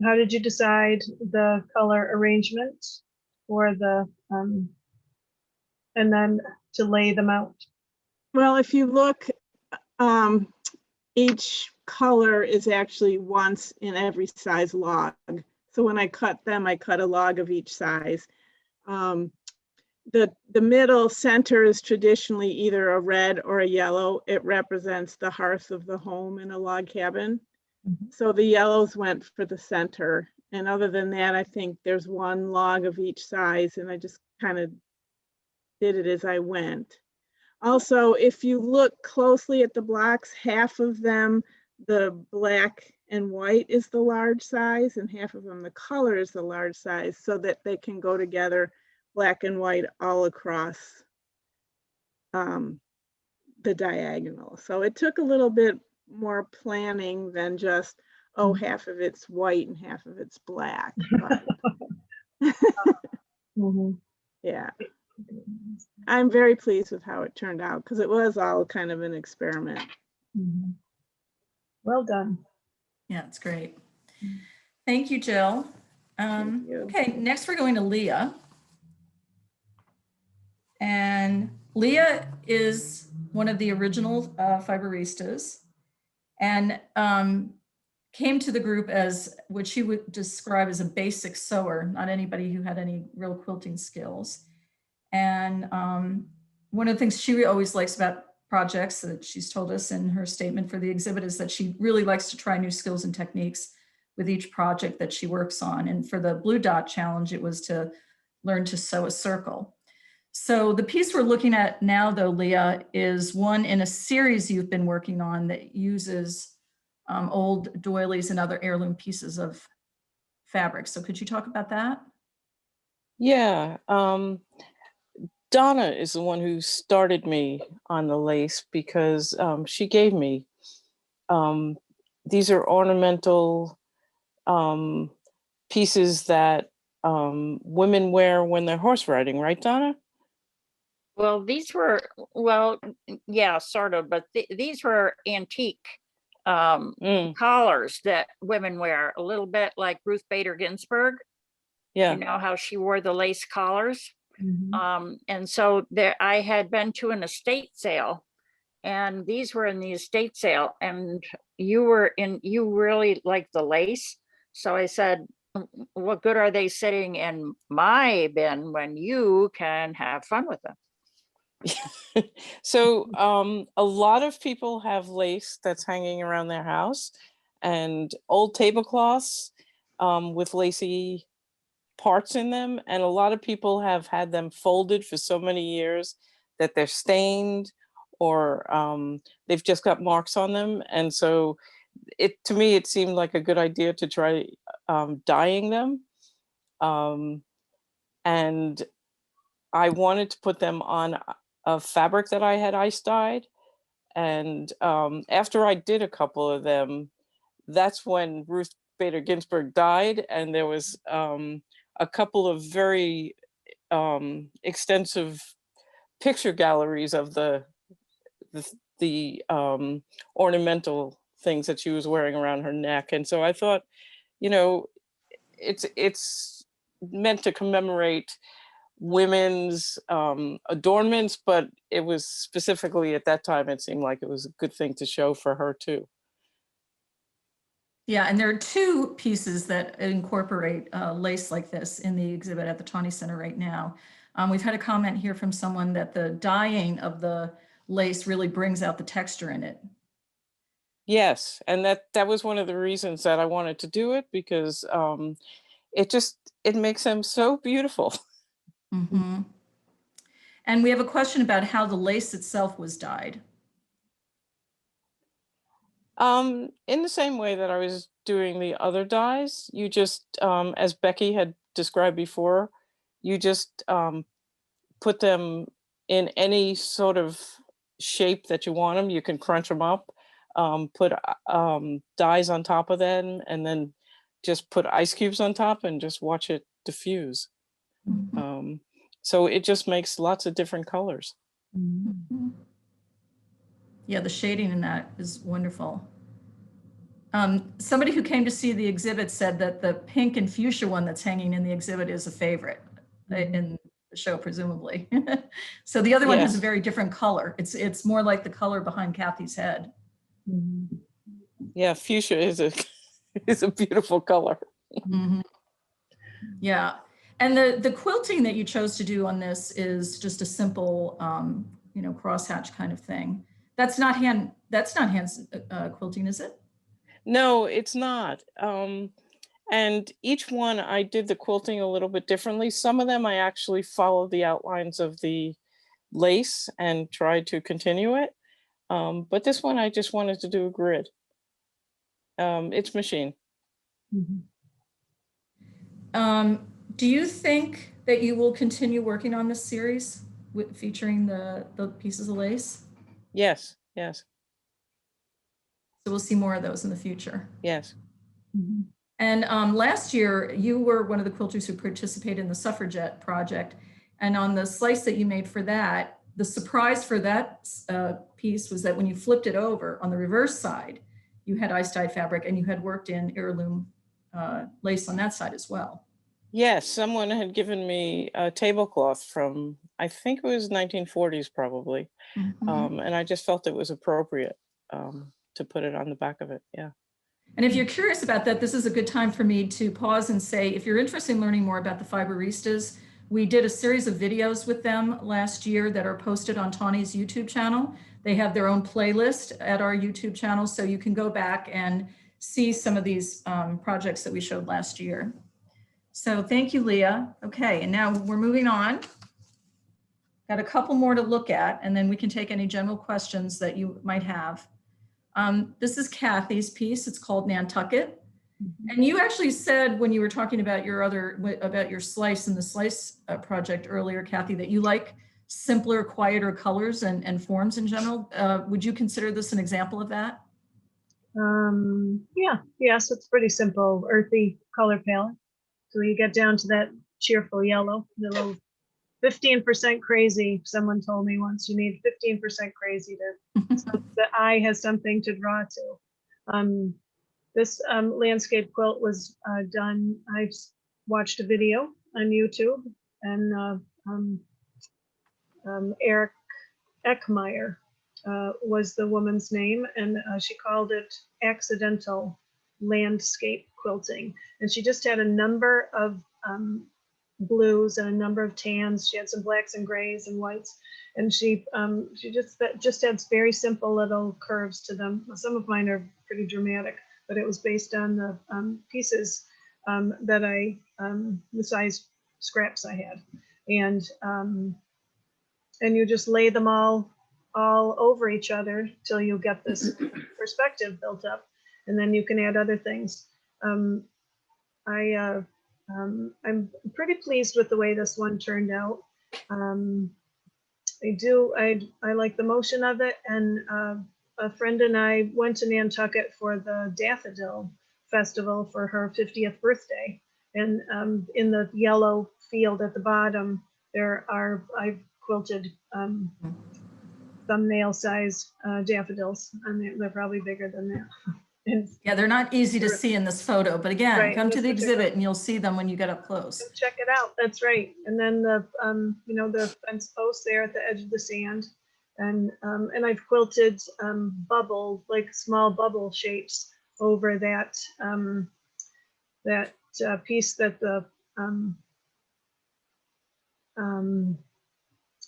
how did you decide the color arrangement for the and then to lay them out? Well, if you look, each color is actually once in every size log. So when I cut them, I cut a log of each size. The middle center is traditionally either a red or a yellow. It represents the hearth of the home in a log cabin. So the yellows went for the center. And other than that, I think there's one log of each size, and I just kind of did it as I went. Also, if you look closely at the blocks, half of them, the black and white is the large size, and half of them, the color is the large size, so that they can go together, black and white, all across the diagonal. So it took a little bit more planning than just, oh, half of it's white and half of it's black. But yeah. I'm very pleased with how it turned out because it was all kind of an experiment. Well done. Yeah, it's great. Thank you, Jill. Thank you. Okay, next we're going to Leah. And Leah is one of the original Fiberistas and came to the group as what she would describe as a basic sewer, not anybody who had any real quilting skills. And one of the things she always likes about projects that she's told us in her statement for the exhibit is that she really likes to try new skills and techniques with each project that she works on. And for the Blue Dot Challenge, it was to learn to sew a circle. So the piece we're looking at now, though, Leah, is one in a series you've been working on that uses old doilies and other heirloom pieces of fabric. So could you talk about that? Yeah. Donna is the one who started me on the lace because she gave me, these are ornamental pieces that women wear when they're horse riding, right, Donna? Well, these were, well, yeah, sort of, but these were antique collars that women wear, a little bit like Ruth Bader Ginsburg. Yeah. You know how she wore the lace collars? And so there, I had been to an estate sale, and these were in the estate sale, and you really liked the lace. So I said, what good are they sitting in my bin when you can have fun with them? So a lot of people have lace that's hanging around their house and old tablecloths with lacy parts in them. And a lot of people have had them folded for so many years that they're stained or they've just got marks on them. And so to me, it seemed like a good idea to try dyeing them. And I wanted to put them on a fabric that I had ice dyed. And after I did a couple of them, that's when Ruth Bader Ginsburg died. And there was a couple of very extensive picture galleries of the ornamental things that she was wearing around her neck. And so I thought, you know, it's meant to commemorate women's adornments, but it was specifically at that time, it seemed like it was a good thing to show for her too. Yeah, and there are two pieces that incorporate lace like this in the exhibit at the TAUNY Center right now. We've had a comment here from someone that the dyeing of the lace really brings out the texture in it. Yes, and that was one of the reasons that I wanted to do it, because it makes them so beautiful. Mm-hmm. And we have a question about how the lace itself was dyed. In the same way that I was doing the other dyes, you just, as Becky had described before, you just put them in any sort of shape that you want them. You can crunch them up, put dyes on top of them, and then just put ice cubes on top and just watch it diffuse. So it just makes lots of different colors. Yeah, the shading in that is wonderful. Somebody who came to see the exhibit said that the pink and fuchsia one that's hanging in the exhibit is a favorite in the show, presumably. So the other one has a Yes. very different color. It's more like the color behind Kathy's head. Yeah, fuchsia is a is a beautiful color. Yeah, and the quilting that you chose to do on this is just a simple, you know, crosshatch kind of thing. That's not hand quilting, is it? No, it's not. And each one I did the quilting a little bit differently. Some of them I actually followed the outlines of the lace and tried to continue it. But this one I just wanted to do a grid. It's machine. Do you think that you will continue working on this series with featuring the pieces of lace? Yes, yes, So we'll see more of those in the future. yes. And last year, you were one of the quilters who participated in the suffragette project. And on the slice that you made for that, the surprise for that piece was that when you flipped it over on the reverse side, you had ice-dyed fabric and you had worked in heirloom lace on that side as well. Yes, someone had given me a tablecloth from, I think it was 1940s probably. And I just felt it was appropriate to put it on the back of it, yeah. And if you're curious about that, this is a good time for me to pause and say, if you're interested in learning more about the Fiberistas, we did a series of videos with them last year that are posted on TAUNY's YouTube channel. They have their own playlist at our YouTube channel, so you can go back and see some of these projects that we showed last year. So thank you, Leah. Okay, and now we're moving on. Got a couple more to look at, and then we can take any general questions that you might have. This is Kathy's piece. It's called Nantucket. And you actually said when you were talking about your slice and the slice project earlier, Kathy, that you like simpler, quieter colors and forms in general. Would you consider this an example of that? Yes, it's pretty simple, earthy color palette. So you get down to that cheerful yellow, the little 15% crazy. Someone told me once you need 15% crazy to so the eye has something to draw to. This landscape quilt was done. I watched a video on YouTube, and Eric Eckmeyer was the woman's name, and she called it accidental landscape quilting. And she just had a number of blues and a number of tans. She had some blacks and grays and whites, and she just had very simple little curves to them. Some of mine are pretty dramatic, but it was based on the pieces that the size scraps I had, and you just lay them all over each other till you get this perspective built up, and then you can add other things. I'm pretty pleased with the way this one turned out. I like the motion of it, and a friend and I went to Nantucket for the Daffodil Festival for her 50th birthday, and in the yellow field at the bottom I've quilted thumbnail size daffodils, and they're probably bigger than that. Yeah, they're not easy to see in this photo, but again, Right, come to this the particular- exhibit and you'll see them when you get up close. Check it out. That's right. And then the the fence post there at the edge of the sand, and I've quilted bubble, like small bubble shapes over that piece that the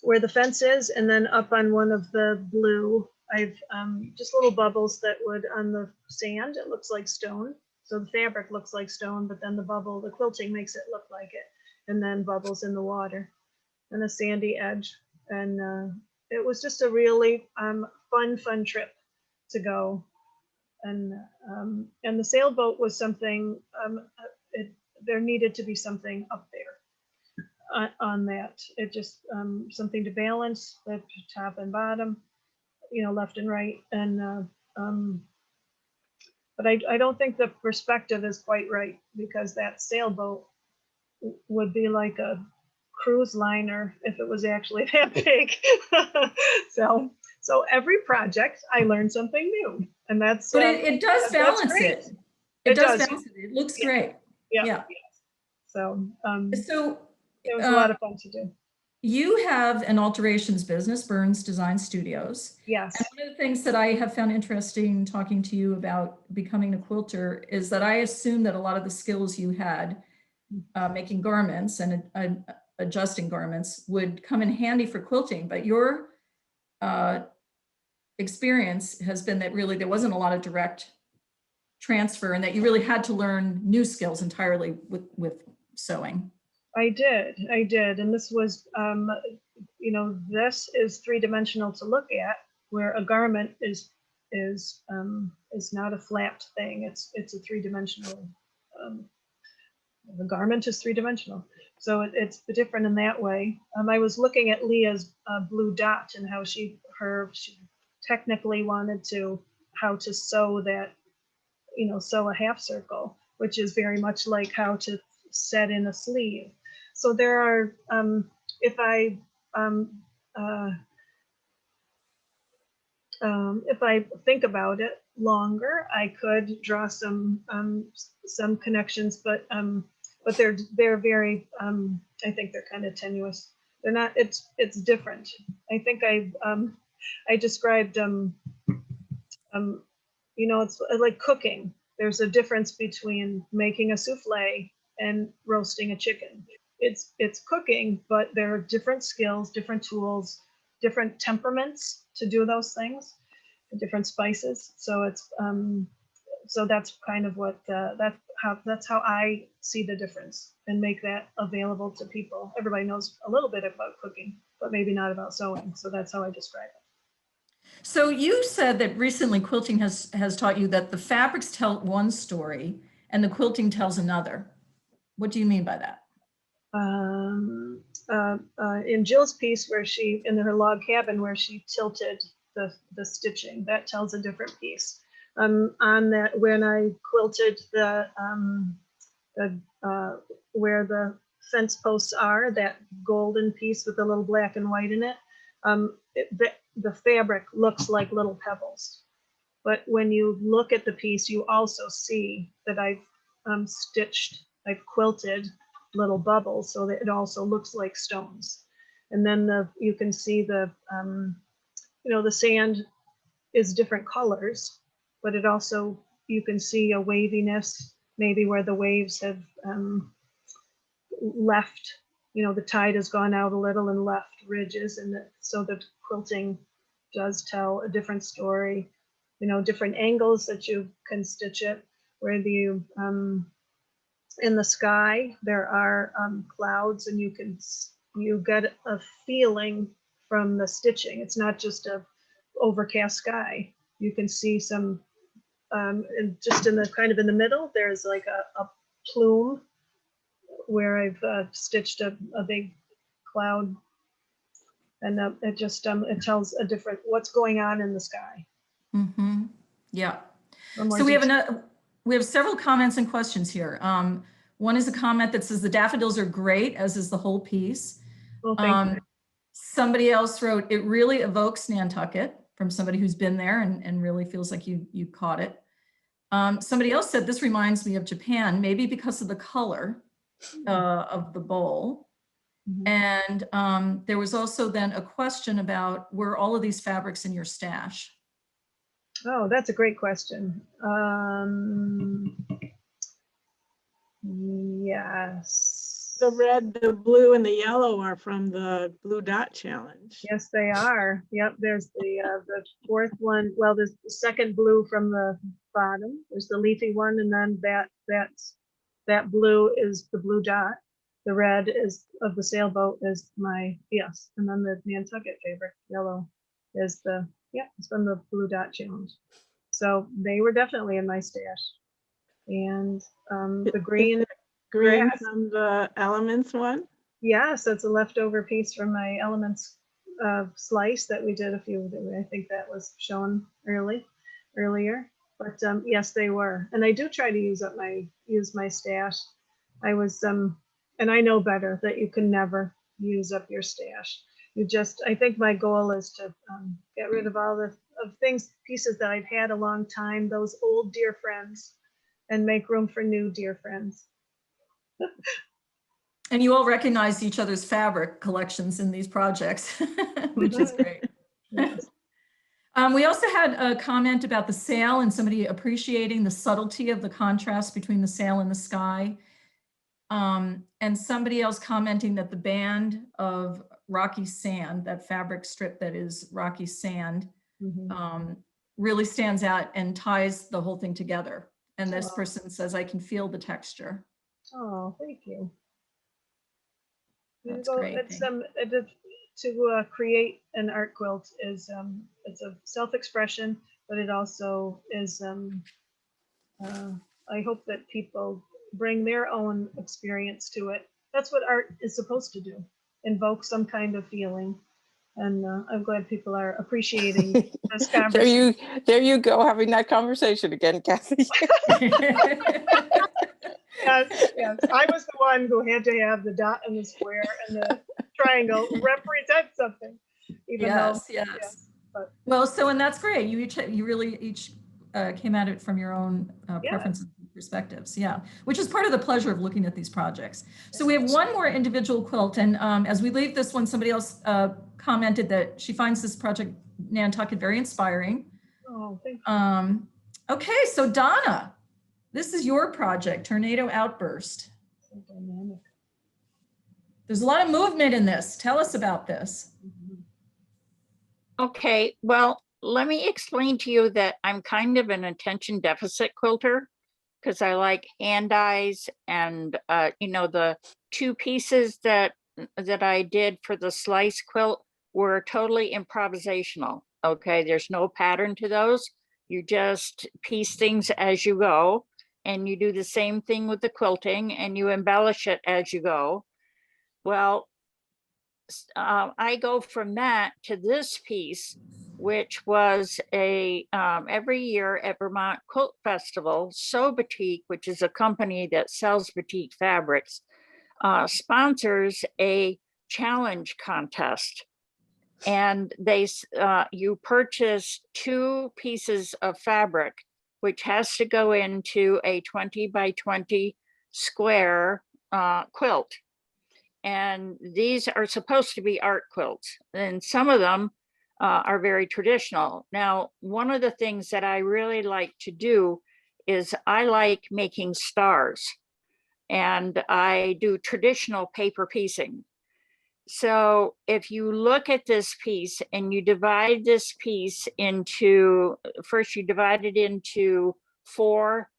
where the fence is, and then up on one of the blue, I've just little bubbles that would on the sand. It looks like stone. So the fabric looks like stone, but then the quilting makes it look like it. And then bubbles in the water and a sandy edge. And it was just a really fun trip to go. And the sailboat was something, there needed to be something up there on that. It just, something to balance the top and bottom, you know, left and right. And, but I don't think the perspective is quite right, because that sailboat would be like a cruise liner if it was actually that big. So every project I learn something new, and that's. But it does that's balance great. it. It does balance it. It looks Yeah. great. Yeah. Yeah. So So it was a lot of fun to do. you have an alterations business, Burns Design Studios. Yes. And one of the things that I have found interesting talking to you about becoming a quilter is that I assume that a lot of the skills you had making garments and adjusting garments would come in handy for quilting, but your experience has been that really there wasn't a lot of direct transfer and that you really had to learn new skills entirely with sewing. I did. And this was, you know, this is three-dimensional to look at, where a garment is not a flat thing. It's a three-dimensional, the garment is three-dimensional. So it's different in that way. I was looking at Leah's blue dot and how she technically wanted how to sew that, you know, sew a half circle, which is very much like how to set in a sleeve. So there are, if I think about it longer, I could draw some connections, but they're very, I think they're kind of tenuous. They're not. It's different. I think I described you know, it's like cooking. There's a difference between making a souffle and roasting a chicken. It's cooking, but there are different skills, different tools, different temperaments to do those things, different spices. So it's so that's kind of what that's how I see the difference and make that available to people. Everybody knows a little bit about cooking, but maybe not about sewing. So that's how I describe it. So you said that recently quilting has taught you that the fabrics tell one story and the quilting tells another. What do you mean by that? In Jill's piece, where she, in her log cabin, where she tilted the stitching, that tells a different piece. On that, when I quilted where the fence posts are, that golden piece with the little black and white in it, the fabric looks like little pebbles. But when you look at the piece, you also see that I've I've quilted little bubbles so that it also looks like stones. And then you can see the sand is different colors, but it also, you can see a waviness, maybe where the waves have left, the tide has gone out a little and left ridges, and so the quilting does tell a different story, different angles that you can stitch it, where you in the sky there are clouds, and you get a feeling from the stitching. It's not just a overcast sky. You can see some and just in the kind of in the middle, there's like a plume where I've stitched a big cloud, and it just it tells a different what's going on in the sky. Mm-hmm. Yeah. So we have several comments and questions here. One is a comment that says the daffodils are great, as is the whole piece. Well, thank you. Somebody else wrote, it really evokes Nantucket, from somebody who's been there and really feels like you caught it. Somebody else said, this reminds me of Japan, maybe because of the color of the bowl. Mm-hmm. And there was also then a question about, were all of these fabrics in your stash? Oh, that's a great question. Yes. The red, the blue, and the yellow are from the Blue Dot Challenge. Yes, they are. Yep, there's the fourth one. Well, there's the second blue from the bottom. There's the leafy one, and then that blue is the Blue Dot. The red is of the sailboat is yes, and then the Nantucket fabric yellow is it's from the Blue Dot Challenge. So they were definitely in my stash. And the green Green grass. from the Elements one? Yes, that's a leftover piece from my Elements slice that we did I think that was shown earlier. But yes, they were. And I do try to use my stash. I was, and I know better that you can never use up your stash. I think my goal is to get rid of all the pieces that I've had a long time, those old dear friends, and make room for new dear friends. And you all recognized each other's fabric collections in these projects, which is great. Yes. We also had a comment about the sail and somebody appreciating the subtlety of the contrast between the sail and the sky. And somebody else commenting that the band of rocky sand, that fabric strip that is rocky sand, really stands out and ties the whole thing together. And this person says, I can feel the texture. Oh, thank you. That's great. To create an art quilt is it's a self-expression, but it also is I hope that people bring their own experience to it. That's what art is supposed to do, invoke some kind of feeling. And I'm glad people are appreciating this conversation. There you go, having that conversation again, Kathy. Yes. I was the one who had to have the dot and the square and the triangle represent something. Yes. But, well, and that's great. You really each came at it from your own preferences and perspectives. Yeah, which is part of the pleasure of looking at these projects. So we have one more individual quilt, and as we leave this one, somebody else commented that she finds this project Nantucket very inspiring. Oh, thank you. Okay, so Donna, this is your project, Tornado Outburst. So dynamic. There's a lot of movement in this. Tell us about this. Okay, well, let me explain to you that I'm kind of an attention deficit quilter because I like hand eyes and, the two pieces that I did for the slice quilt were totally improvisational. Okay, there's no pattern to those. You just piece things as you go, and you do the same thing with the quilting and you embellish it as you go. Well, I go from that to this piece, which was every year at Vermont Quilt Festival, Sew Boutique, which is a company that sells boutique fabrics, sponsors a challenge contest. And you purchase 2 pieces of fabric, which has to go into a 20 by 20 square quilt. And these are supposed to be art quilts, and some of them are very traditional. Now, one of the things that I really like to do is I like making stars, and I do traditional paper piecing. So if you look at this piece and you divide this piece into, first you divide it into 4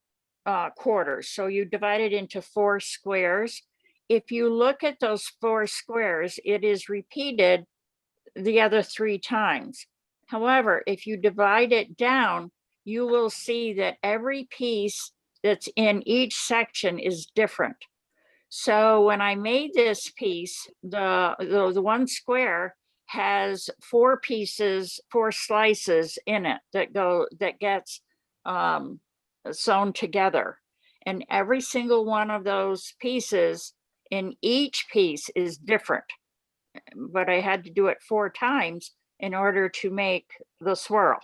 quarters. So you divide it into 4 squares. If you look at those 4 squares, it is repeated the other 3 times. However, if you divide it down, you will see that every piece that's in each section is different. So when I made this piece, the 1 square has 4 pieces, 4 slices in it that gets sewn together. And every single one of those pieces in each piece is different, but I had to do it 4 times in order to make the swirl.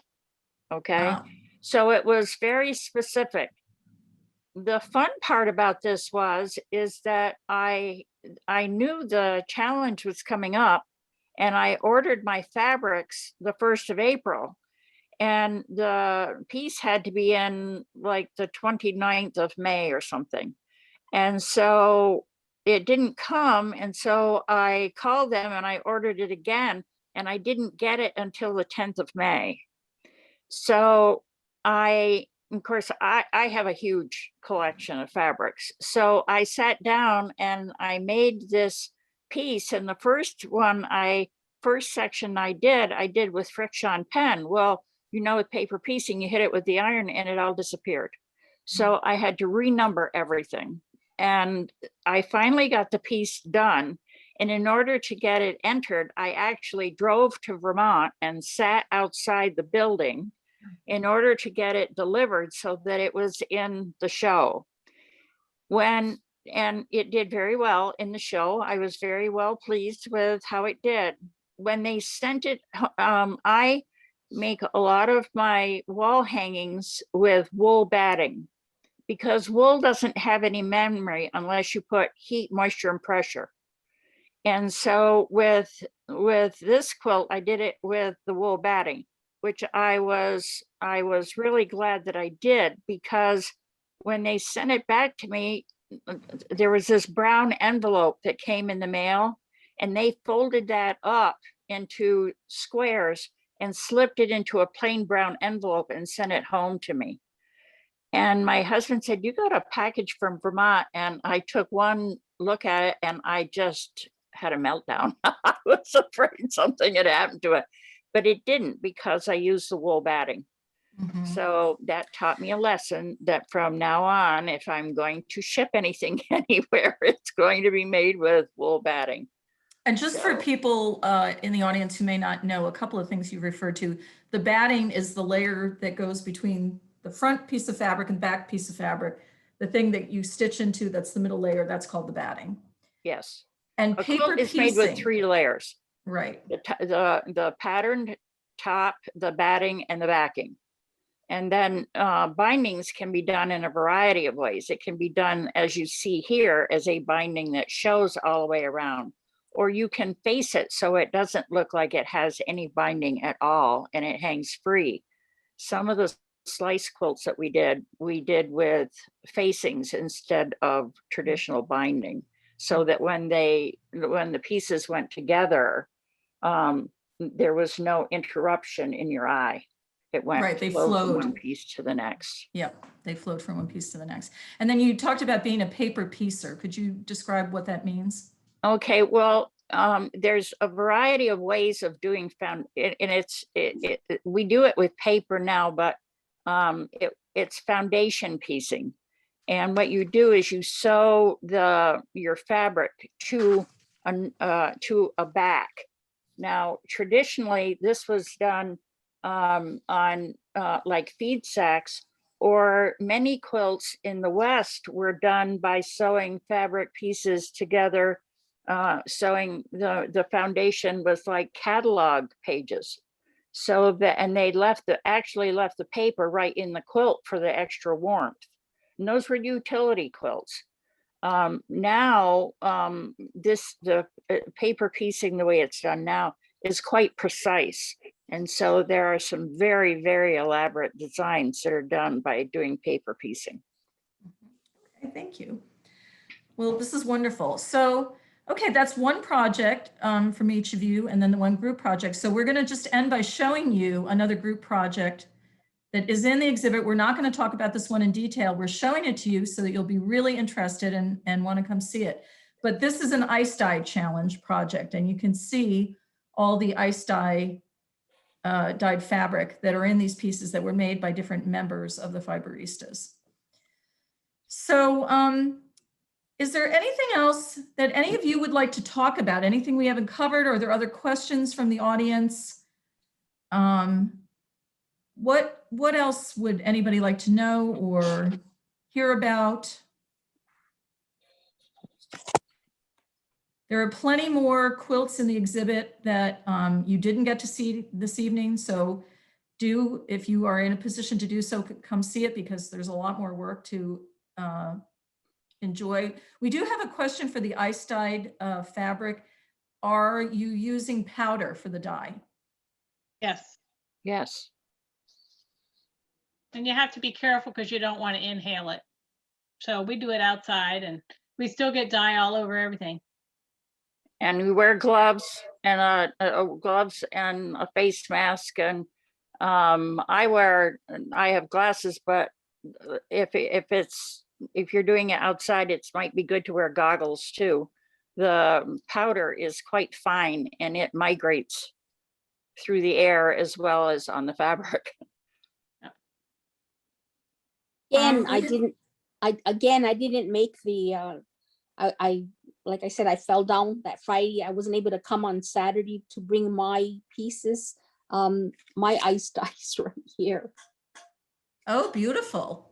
Okay. Wow. So it was very specific. The fun part about this is that I knew the challenge was coming up, and I ordered my fabrics the 1st of April, and the piece had to be in like the 29th of May or something. And so it didn't come. And so I called them and I ordered it again, and I didn't get it until the 10th of May. So of course, I have a huge collection of fabrics. So I sat down and I made this piece. And the first section I did with Friction pen. Well, you know, with paper piecing, you hit it with the iron and it all disappeared. So I had to renumber everything. And I finally got the piece done. And in order to get it entered, I actually drove to Vermont and sat outside the building in order to get it delivered so that it was in the show. And it did very well in the show. I was very well pleased with how it did. When they sent it, I make a lot of my wall hangings with wool batting, because wool doesn't have any memory unless you put heat, moisture, and pressure. And so with this quilt, I did it with the wool batting, which I was really glad that I did, because when they sent it back to me, there was this brown envelope that came in the mail, and they folded that up into squares and slipped it into a plain brown envelope and sent it home to me. And my husband said, "You got a package from Vermont." And I took one look at it and I just had a meltdown. I was afraid something had happened to it, but it didn't, because I used the wool batting. So that taught me a lesson that from now on, if I'm going to ship anything anywhere, it's going to be made with wool batting. And just for people in the audience who may not know, a couple of things you referred to. The batting is the layer that goes between the front piece of fabric and back piece of fabric. The thing that you stitch into, that's the middle layer, that's called the batting. Yes. And A paper quilt is piecing. made with 3 layers. Right. The patterned top, the batting, and the backing. And then bindings can be done in a variety of ways. It can be done, as you see here, as a binding that shows all the way around. Or you can face it so it doesn't look like it has any binding at all and it hangs free. Some of the slice quilts that we did with facings instead of traditional binding, so that when the pieces went together, there was no interruption in your eye. It went Right, they from flowed. one piece to the next. Yep, they flowed from one piece to the next. And then you talked about being a paper piecer. Could you describe what that means? Okay, well, there's a variety of ways of doing we do it with paper now, but it's foundation piecing. And what you do is you sew your fabric to a back. Now, traditionally, this was done on like feed sacks, or many quilts in the West were done by sewing fabric pieces together, sewing the foundation with like catalog pages. So that, and they actually left the paper right in the quilt for the extra warmth. And those were utility quilts. Now, the paper piecing, the way it's done now, is quite precise. And so there are some very, very elaborate designs that are done by doing paper piecing. Okay, thank you. Well, this is wonderful. So, okay, that's one project from each of you, and then the one group project. So we're going to just end by showing you another group project that is in the exhibit. We're not going to talk about this one in detail. We're showing it to you so that you'll be really interested and want to come see it. But this is an ice dye challenge project, and you can see all the ice dye dyed fabric that are in these pieces that were made by different members of the Fiberistas. So is there anything else that any of you would like to talk about? Anything we haven't covered? Or are there other questions from the audience? What else would anybody like to know or hear about? There are plenty more quilts in the exhibit that you didn't get to see this evening. So do, if you are in a position to do so, come see it, because there's a lot more work to enjoy. We do have a question for the ice dyed fabric. Are you using powder for the dye? Yes. Yes. And you have to be careful because you don't want to inhale it. So we do it outside and we still get dye all over everything. And we wear gloves and a face mask. And I have glasses, but if you're doing it outside, it might be good to wear goggles too. The powder is quite fine and it migrates through the air as well as on the fabric. Again, I okay. didn't, I didn't make the, I, like I said, I fell down that Friday. I wasn't able to come on Saturday to bring my pieces. My ice dies right here. Oh, beautiful.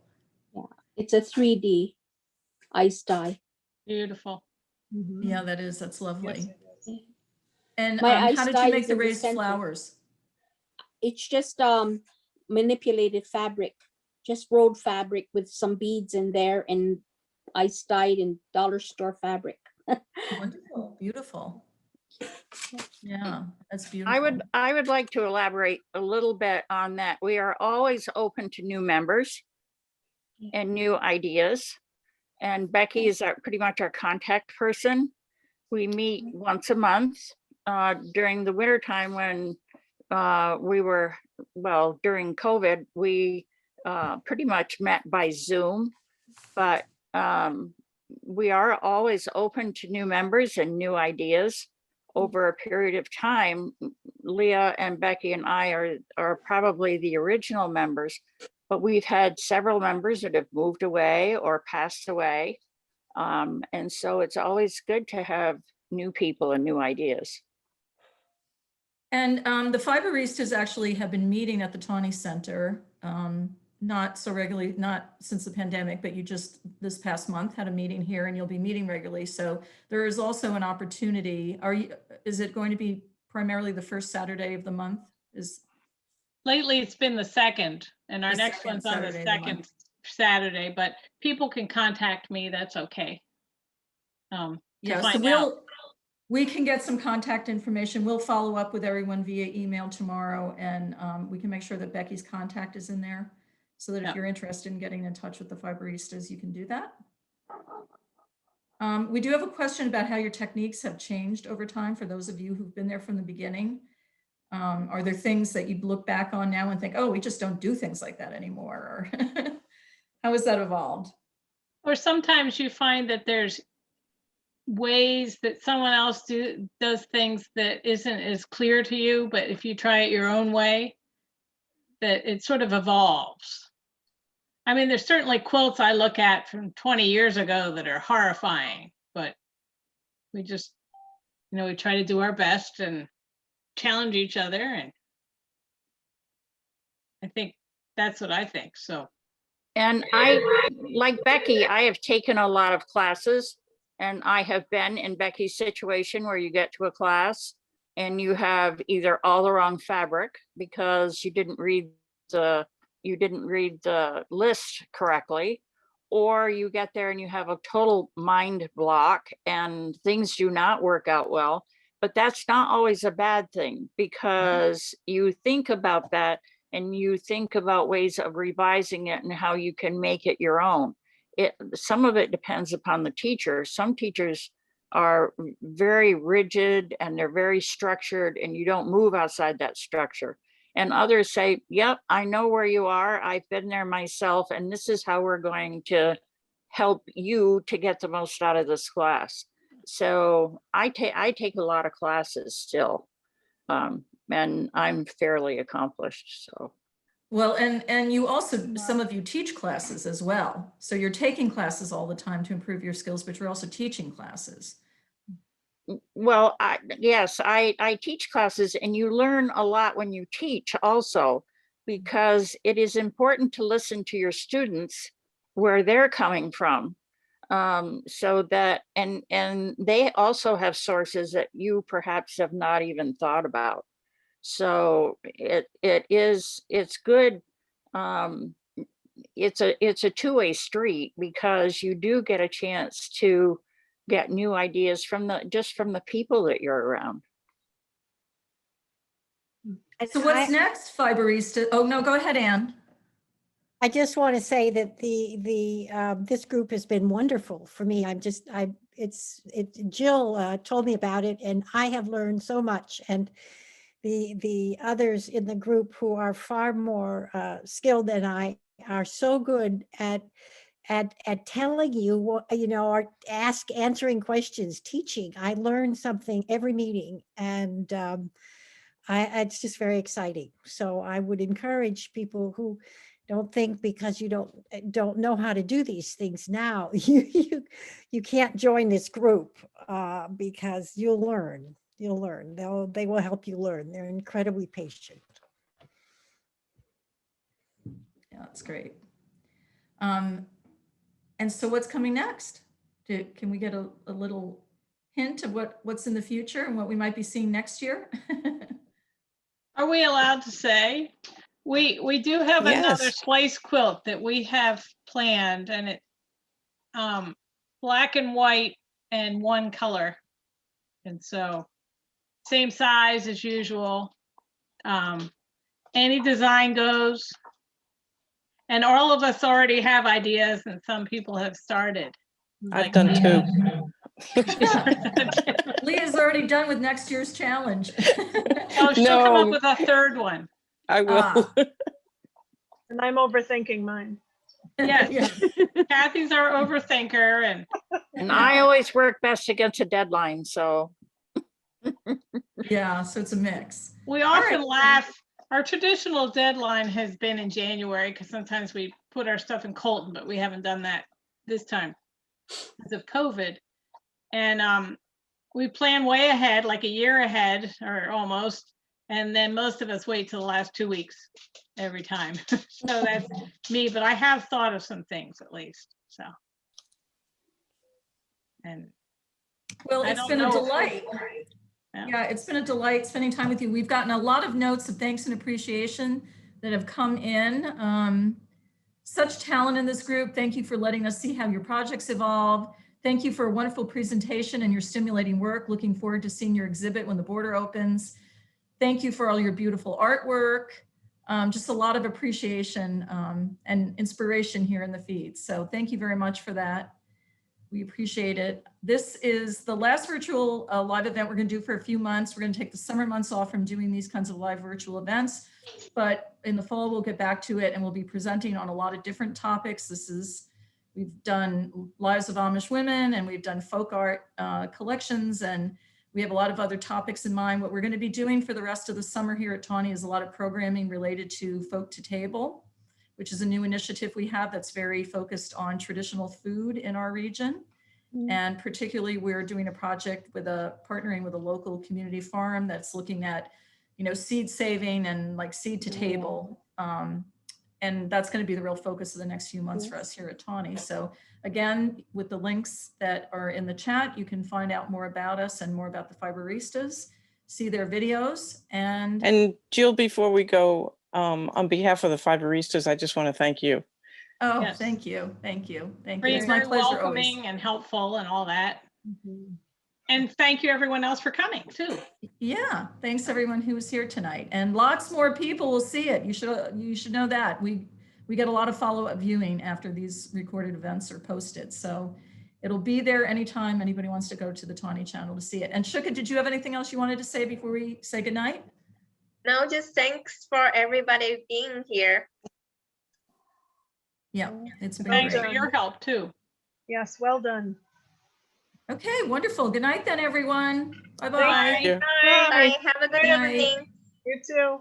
It's a 3D ice die. Beautiful. Yeah, that's lovely. Yes, it is. And My how ice did dye you make is the in the raised center. flowers? It's just manipulated fabric, just rolled fabric with some beads in there and ice dyed in dollar store fabric. Wonderful, beautiful. Yeah, that's beautiful. I would like to elaborate a little bit on that. We are always open to new members and new ideas. And Becky is pretty much our contact person. We meet once a month during the winter time when we were, well, during COVID, we pretty much met by Zoom, but we are always open to new members and new ideas. Over a period of time, Leah and Becky and I are probably the original members, but we've had several members that have moved away or passed away. And so it's always good to have new people and new ideas. And the Fiberistas actually have been meeting at the TAUNY Center, not so regularly, not since the pandemic, but you just this past month had a meeting here and you'll be meeting regularly. So there is also an opportunity. Is it going to be primarily the first Saturday of the month? Lately, it's been the second, and our The next second one's on the Saturday of the second month. Saturday, but people can contact me, that's okay. Yeah, so find out. we can get some contact information. We'll follow up with everyone via email tomorrow, and we can make sure that Becky's contact is in there so that if Yeah. you're interested in getting in touch with the Fiberistas, you can do that. We do have a question about how your techniques have changed over time for those of you who've been there from the beginning. Are there things that you look back on now and think, oh, we just don't do things like that anymore? Or how has that evolved? Or sometimes you find that there's ways that someone else does things that isn't as clear to you, but if you try it your own way, that it sort of evolves. I mean, there's certainly quilts I look at from 20 years ago that are horrifying, but we just, we try to do our best and challenge each other. And I think that's what I think, so. And I, like Becky, I have taken a lot of classes, and I have been in Becky's situation where you get to a class and you have either all the wrong fabric because you didn't read the list correctly, or you get there and you have a total mind block and things do not work out well. But that's not always a bad thing, because you think about that and you think about ways of revising it and how you can make it your own. Some of it depends upon the teacher. Some teachers are very rigid and they're very structured and you don't move outside that structure. And others say, yep, I know where you are. I've been there myself, and this is how we're going to help you to get the most out of this class. So I take a lot of classes still, and I'm fairly accomplished, so. Well, and you also, some of you teach classes as well. So you're taking classes all the time to improve your skills, but you're also teaching classes. Well, yes, I teach classes, and you learn a lot when you teach also, because it is important to listen to your students where they're coming from. So that, and they also have sources that you perhaps have not even thought about. So it's good. It's a two-way street, because you do get a chance to get new ideas from the people that you're around. So what's next, Fiberista? Oh, no, go ahead, Anne. I just want to say that this group has been wonderful for me. Jill told me about it, and I have learned so much. And the others in the group who are far more skilled than I are so good at telling you what, or answering questions, teaching. I learn something every meeting, and It's just very exciting. So I would encourage people who don't think because you don't know how to do these things now, you can't join this group because you'll learn. You'll learn. They will help you learn. They're incredibly patient. Yeah, that's great. And so what's coming next? Can we get a little hint of what's in the future and what we might be seeing next year? Are we allowed to say? We do have another Yes. slice quilt that we have planned, and it black and white and one color. And so same size as usual. Any design goes. And all of us already have ideas, and some people have started. I've Like done two. Leah's already done with next year's challenge. Oh, she'll come up No. with a third one. I will. Ah. And I'm overthinking mine. Yes. Yeah. Kathy's our overthinker, And I always work best against a deadline, so. Yeah, so it's a mix. we often laugh. Our traditional deadline has been in January because sometimes we put our stuff in Colton, but we haven't done that this time because of COVID. And we plan way ahead, like a year ahead or almost. And then most of us wait till the last 2 weeks every time. So that's me, but I have thought of some things at least, so. And Well, I it's don't been a know if we- delight. Yeah. Yeah, it's been a delight spending time with you. We've gotten a lot of notes of thanks and appreciation that have come in. Such talent in this group. Thank you for letting us see how your projects evolve. Thank you for a wonderful presentation and your stimulating work. Looking forward to seeing your exhibit when the border opens. Thank you for all your beautiful artwork. Just a lot of appreciation and inspiration here in the feed. So thank you very much for that. We appreciate it. This is the last virtual live event we're going to do for a few months. We're going to take the summer months off from doing these kinds of live virtual events, but in the fall we'll get back to it and we'll be presenting on a lot of different topics. We've done Lives of Amish Women and we've done folk art collections, and we have a lot of other topics in mind. What we're going to be doing for the rest of the summer here at TAUNY is a lot of programming related to Folk to Table, which is a new initiative we have that's very focused on traditional food in our region. And particularly we're doing a project with partnering with a local community farm that's looking at, seed saving and like seed to table. And that's going to be the real focus of the next few months for us here at TAUNY. So again, with the links that are in the chat, you can find out more about us and more about the Fiberistas, see their videos. And Jill, before we go, on behalf of the Fiberistas, I just want to thank you. Oh, Yes. thank you. Thank you. Thank you. Being It's my very pleasure always. welcoming and helpful and all that. And thank you everyone else for coming too. Yeah, thanks everyone who was here tonight, and lots more people will see it. You should know that we get a lot of follow-up viewing after these recorded events are posted, so it'll be there anytime anybody wants to go to the TAUNY channel to see it. And Shuka, did you have anything else you wanted to say before we say goodnight? No, just thanks for everybody being here. Yeah, it's been Thanks great. for your help too. Yes, well done. Okay, wonderful. Good night then, everyone. Bye-bye. Bye. you. Bye. Have a good Good night. evening. You too.